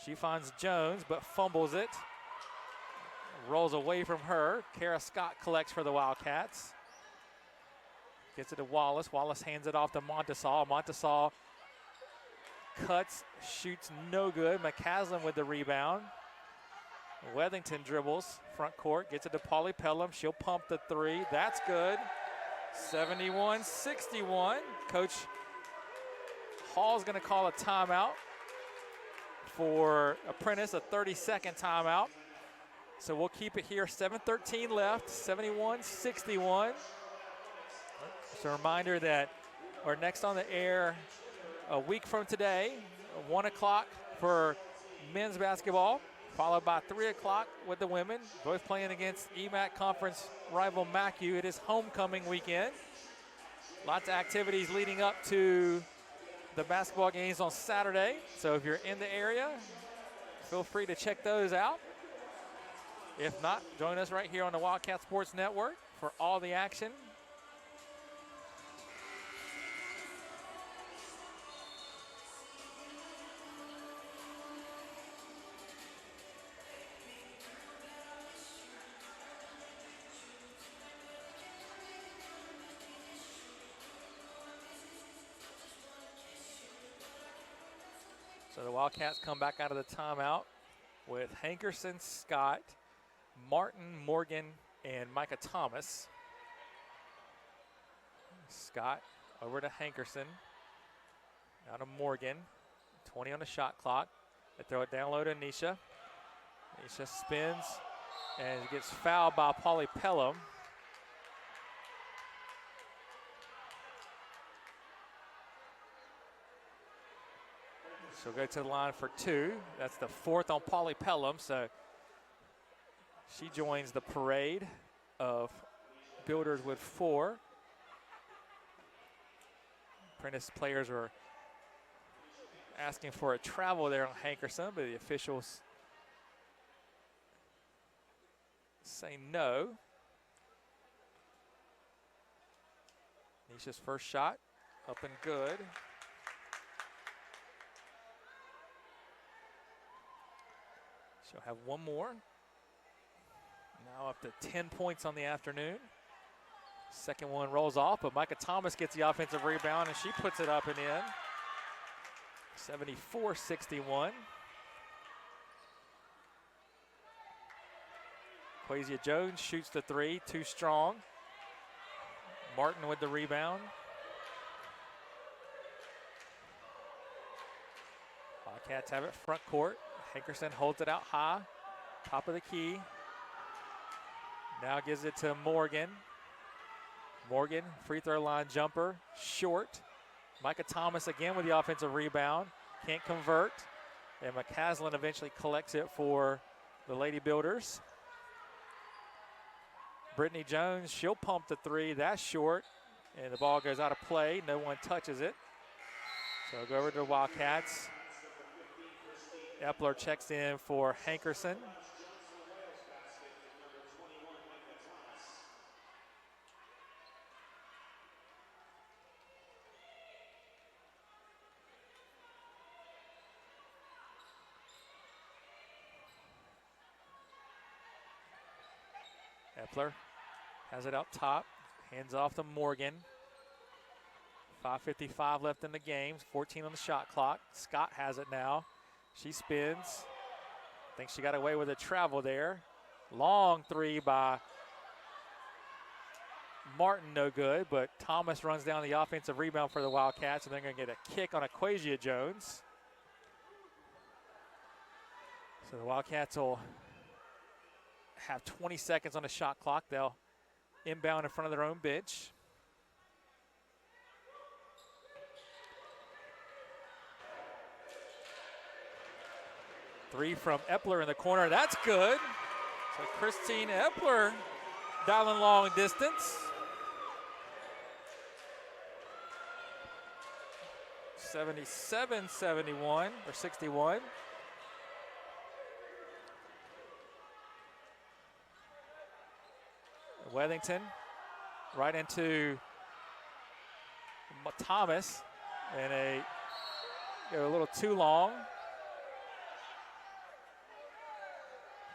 She finds Jones, but fumbles it. Rolls away from her. Kara Scott collects for the Wildcats. Gets it to Wallace. Wallace hands it off to Montesaw. Montesaw cuts, shoots no good. McCaslin with the rebound. Wethington dribbles front court, gets it to Polly Pelham. She'll pump the three. That's good. 71-61. Coach Hall's going to call a timeout for Apprentice, a 30-second timeout. So we'll keep it here. 7:13 left, 71-61. Just a reminder that we're next on the air a week from today, 1 o'clock for men's basketball, followed by 3 o'clock with the women, both playing against EMAC conference rival Mackey. It is homecoming weekend. Lots of activities leading up to the basketball games on Saturday. So if you're in the area, feel free to check those out. If not, join us right here on the Wildcat Sports Network for all the action. So the Wildcats come back out of the timeout with Hankerson, Scott, Martin, Morgan, and Micah Thomas. Scott over to Hankerson. Out of Morgan. 20 on the shot clock. They throw it down low to Nisha. Nisha spins and gets fouled by Polly Pelham. She'll go to the line for two. That's the fourth on Polly Pelham, so she joins the parade of builders with 4. Apprentice players were asking for a travel there on Hankerson, but the officials say no. Nisha's first shot, up and good. She'll have one more. Now up to 10 points on the afternoon. Second one rolls off, but Micah Thomas gets the offensive rebound, and she puts it up and in. 74-61. Quasia Jones shoots the three, too strong. Martin with the rebound. Wildcats have it front court. Hankerson holds it out high, top of the key. Now gives it to Morgan. Morgan, free throw line jumper, short. Micah Thomas again with the offensive rebound, can't convert. And McCaslin eventually collects it for the Lady Builders. Brittany Jones, she'll pump the three, that's short. And the ball goes out of play, no one touches it. So go over to the Wildcats. Epler checks in for Hankerson. Epler has it up top, hands off to Morgan. 5:55 left in the game, 14 on the shot clock. Scott has it now. She spins. I think she got away with a travel there. Long three by Martin, no good, but Thomas runs down the offensive rebound for the Wildcats, and they're going to get a kick on Quasia Jones. So the Wildcats will have 20 seconds on the shot clock. They'll inbound in front of their own bench. Three from Epler in the corner. That's good. So Christine Epler dialing long distance. 77-71 or 61. Wethington right into Thomas, and a little too long.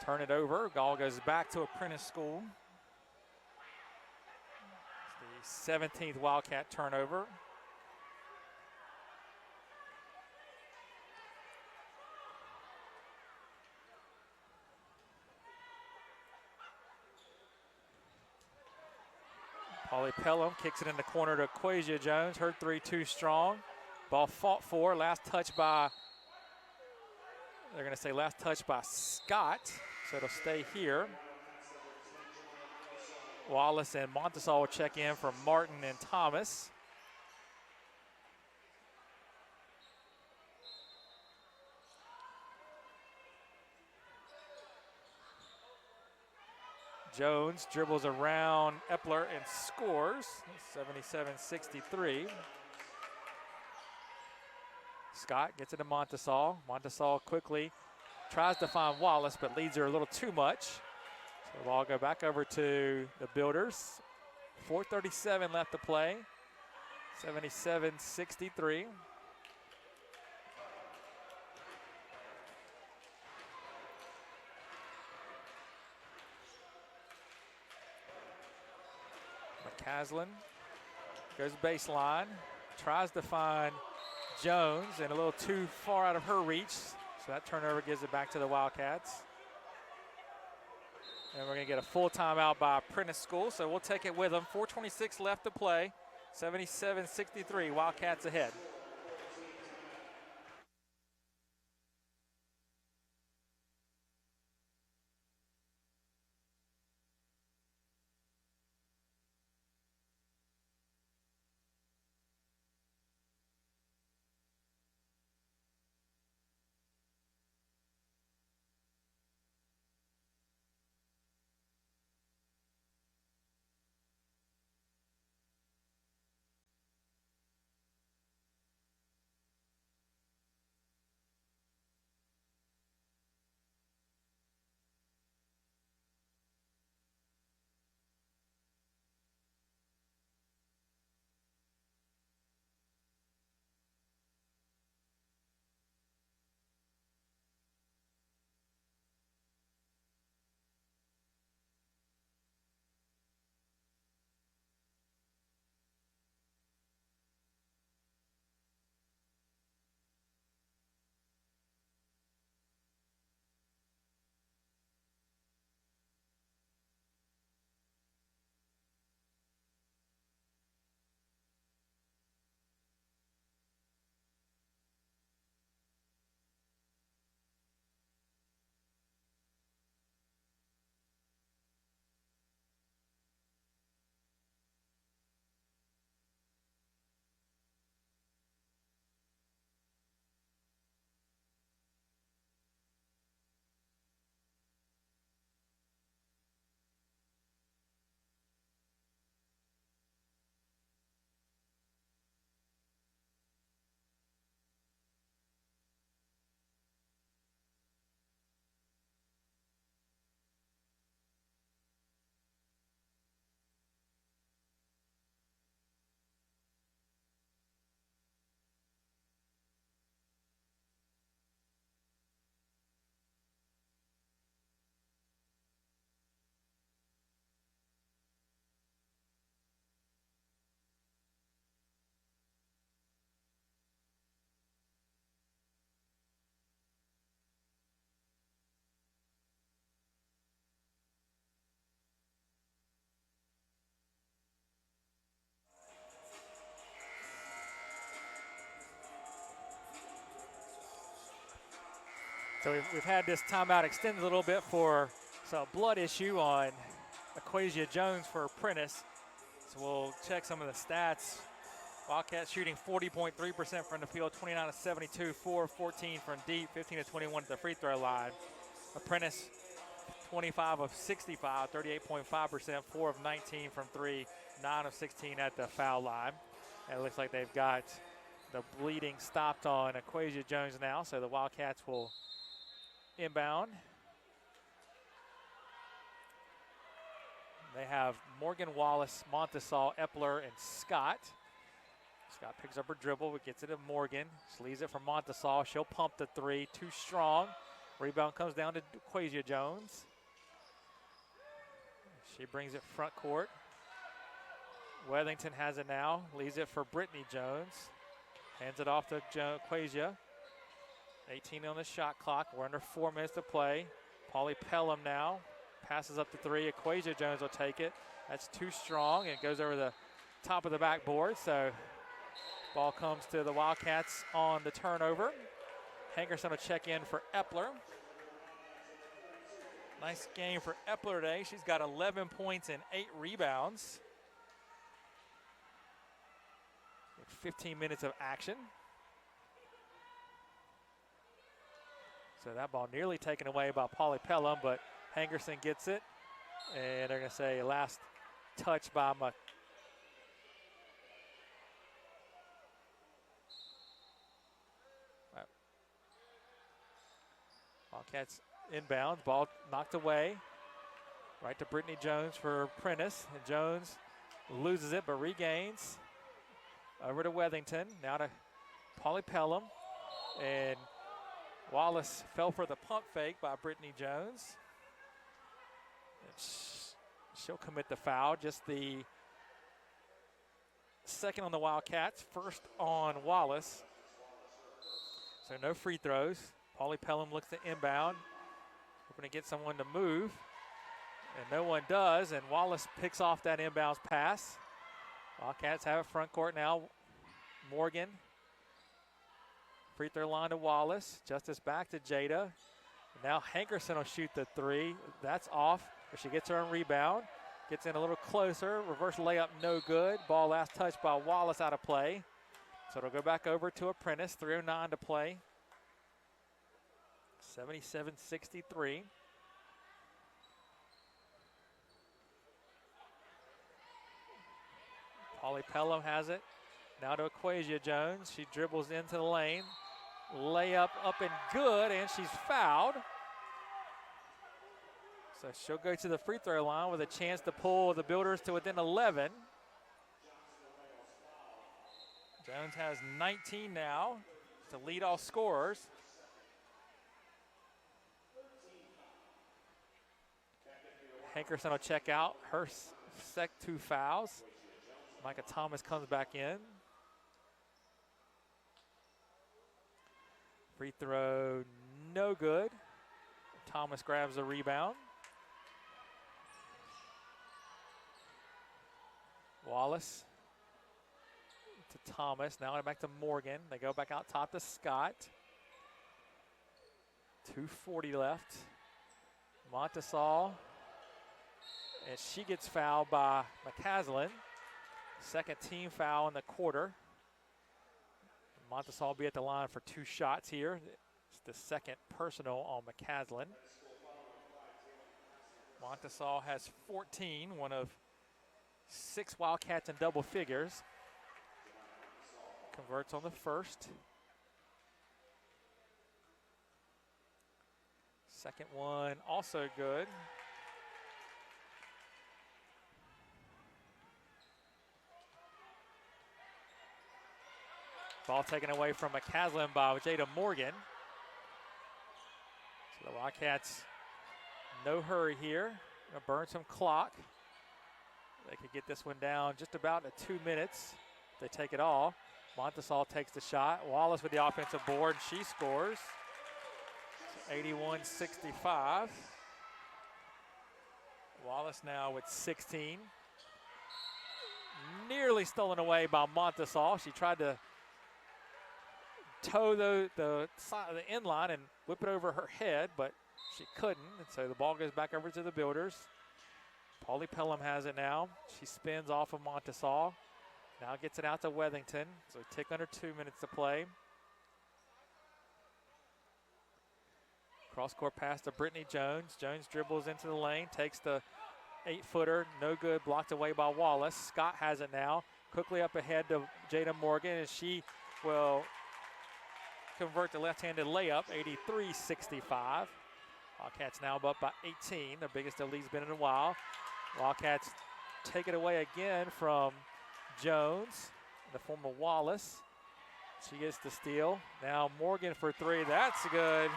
Turn it over. Ball goes back to Apprentice School. It's the 17th Wildcat turnover. Polly Pelham kicks it in the corner to Quasia Jones. Her three too strong. Ball fought for. Last touch by, they're going to say last touch by Scott. So it'll stay here. Wallace and Montesol will check in for Martin and Thomas. Jones dribbles around Epler and scores, 77-63. Scott gets it to Montesol. Montesol quickly tries to find Wallace, but leads her a little too much. So the ball go back over to the Builders. 4:37 left to play, 77-63. McCaslin goes baseline, tries to find Jones, and a little too far out of her reach. So that turnover gives it back to the Wildcats. And we're going to get a full timeout by Apprentice School, so we'll take it with them. 4:26 left to play, 77-63, Wildcats ahead. So we've had this timeout extended a little bit for some blood issue on Aquasia Jones for Apprentice. So we'll check some of the stats. Wildcats shooting 40.3% from the field, 29 of 72, 4 of 14 from deep, 15 of 21 at the free throw line. Apprentice 25 of 65, 38.5%, 4 of 19 from 3, 9 of 16 at the foul line. And it looks like they've got the bleeding stopped on Aquasia Jones now, so the Wildcats will inbound. They have Morgan, Wallace, Montesal, Epler, and Scott. Scott picks up her dribble, but gets it to Morgan. She leaves it for Montesal. She'll pump the three, too strong. Rebound comes down to Aquasia Jones. She brings it front court. Wethington has it now, leaves it for Brittany Jones. Hands it off to Aquasia. 18 on the shot clock. We're under 4 minutes to play. Polly Pelham now passes up the three. Aquasia Jones will take it. That's too strong. It goes over the top of the backboard. So ball comes to the Wildcats on the turnover. Hankerson will check in for Epler. Nice game for Epler today. She's got 11 points and 8 rebounds. 15 minutes of action. So that ball nearly taken away by Polly Pelham, but Hankerson gets it. And they're going to say last touch by Wildcats inbound. Ball knocked away. Right to Brittany Jones for Apprentice. And Jones loses it but regains. Over to Wethington. Now to Polly Pelham. And Wallace fell for the pump fake by Brittany Jones. And she'll commit the foul. Just the second on the Wildcats. First on Wallace. So no free throws. Polly Pelham looks to inbound. Hoping to get someone to move. And no one does. And Wallace picks off that inbounds pass. Wildcats have it front court now. Morgan. Free throw line to Wallace. Justice back to Jada. Now Hankerson will shoot the three. That's off. But she gets her own rebound. Gets in a little closer. Reverse layup, no good. Ball last touch by Wallace out of play. So it'll go back over to Apprentice. 3:09 to play. 77-63. Polly Pelham has it. Now to Aquasia Jones. She dribbles into the lane. Layup up and good, and she's fouled. So she'll go to the free throw line with a chance to pull the Builders to within 11. Jones has 19 now to lead all scorers. Hankerson will check out. Her two fouls. Micah Thomas comes back in. Free throw, no good. Thomas grabs the rebound. Wallace to Thomas. Now back to Morgan. They go back out top to Scott. 2:40 left. Montesal. And she gets fouled by McCaslin. Second team foul in the quarter. Montesal will be at the line for 2 shots here. It's the second personal on McCaslin. Montesal has 14, one of 6 Wildcats in double figures. Converts on the first. Second one also good. Ball taken away from McCaslin by Jada Morgan. So the Wildcats, no hurry here. Gonna burn some clock. They could get this one down just about at 2 minutes. They take it all. Montesal takes the shot. Wallace with the offensive board. She scores. 81-65. Wallace now with 16. Nearly stolen away by Montesal. She tried to toe the side of the end line and whip it over her head, but she couldn't, and so the ball goes back over to the Builders. Pauly Pelham has it now. She spins off of Montesal. Now gets it out to Wethington. So tick under 2 minutes to play. Cross-court pass to Brittany Jones. Jones dribbles into the lane, takes the 8-footer, no good, blocked away by Wallace. Scott has it now. Quickly up ahead to Jada Morgan, and she will convert the left-handed layup, 83-65. Wildcats now up by 18, the biggest the league's been in a while. Wildcats take it away again from Jones, in the form of Wallace. She gets the steal. Now Morgan for three, that's good.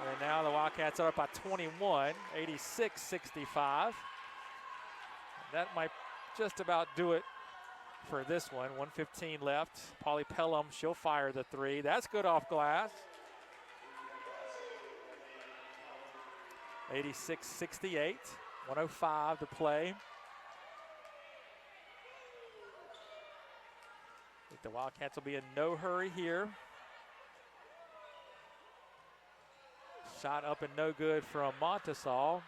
And now the Wildcats are up by 21, 86-65. That might just about do it for this one. 1:15 left. Pauly Pelham, she'll fire the three. That's good off glass. 86-68, 1:05 to play. I think the Wildcats will be in no hurry here. Shot up and no good from Montesal.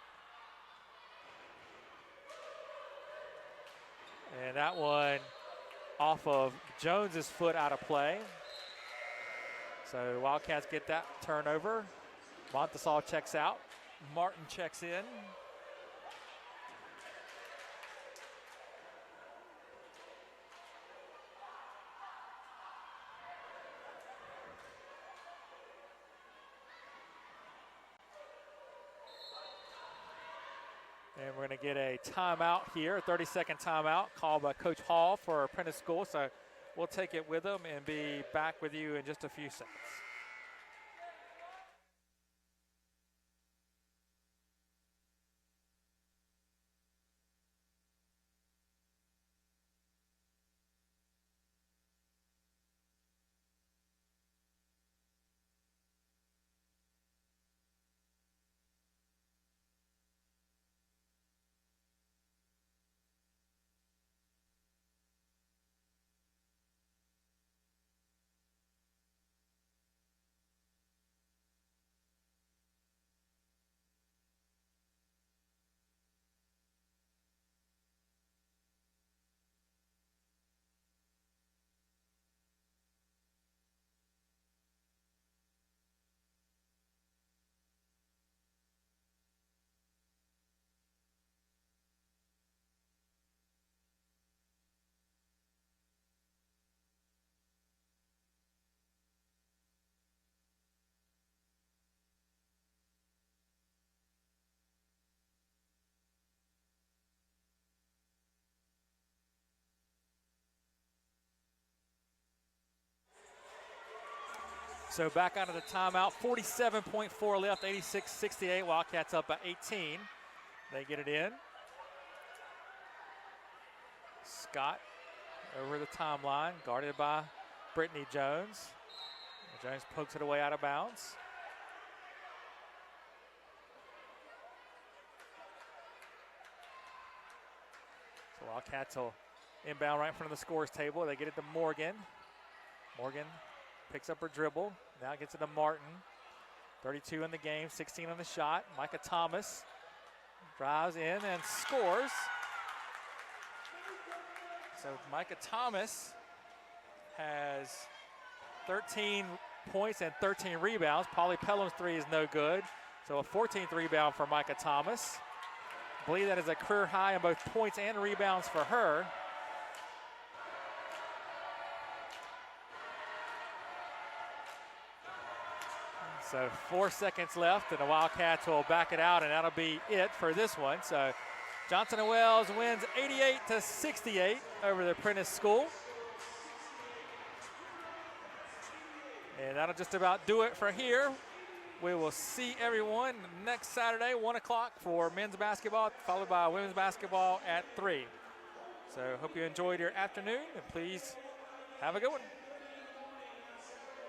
And that one off of Jones's foot out of play. So the Wildcats get that turnover. Montesal checks out. Martin checks in. And we're going to get a timeout here, a 30-second timeout called by Coach Hall for Apprentice School. So we'll take it with them and be back with you in just a few seconds. So back out of the timeout, 47.4 left, 86-68. Wildcats up by 18. They get it in. Scott over the timeline, guarded by Brittany Jones. Jones pokes it away out of bounds. So Wildcats will inbound right in front of the scores table. They get it to Morgan. Morgan picks up her dribble, now gets it to Martin. 32 in the game, 16 on the shot. Micah Thomas drives in and scores. So Micah Thomas has 13 points and 13 rebounds. Pauly Pelham's three is no good. So a 14th rebound for Micah Thomas. I believe that is a career high in both points and rebounds for her. So 4 seconds left, and the Wildcats will back it out, and that'll be it for this one. So Johnson & Wales wins 88-68 over the Apprentice School. And that'll just about do it for here. We will see everyone next Saturday, 1 o'clock for men's basketball, followed by women's basketball at 3. So hope you enjoyed your afternoon, and please have a good one.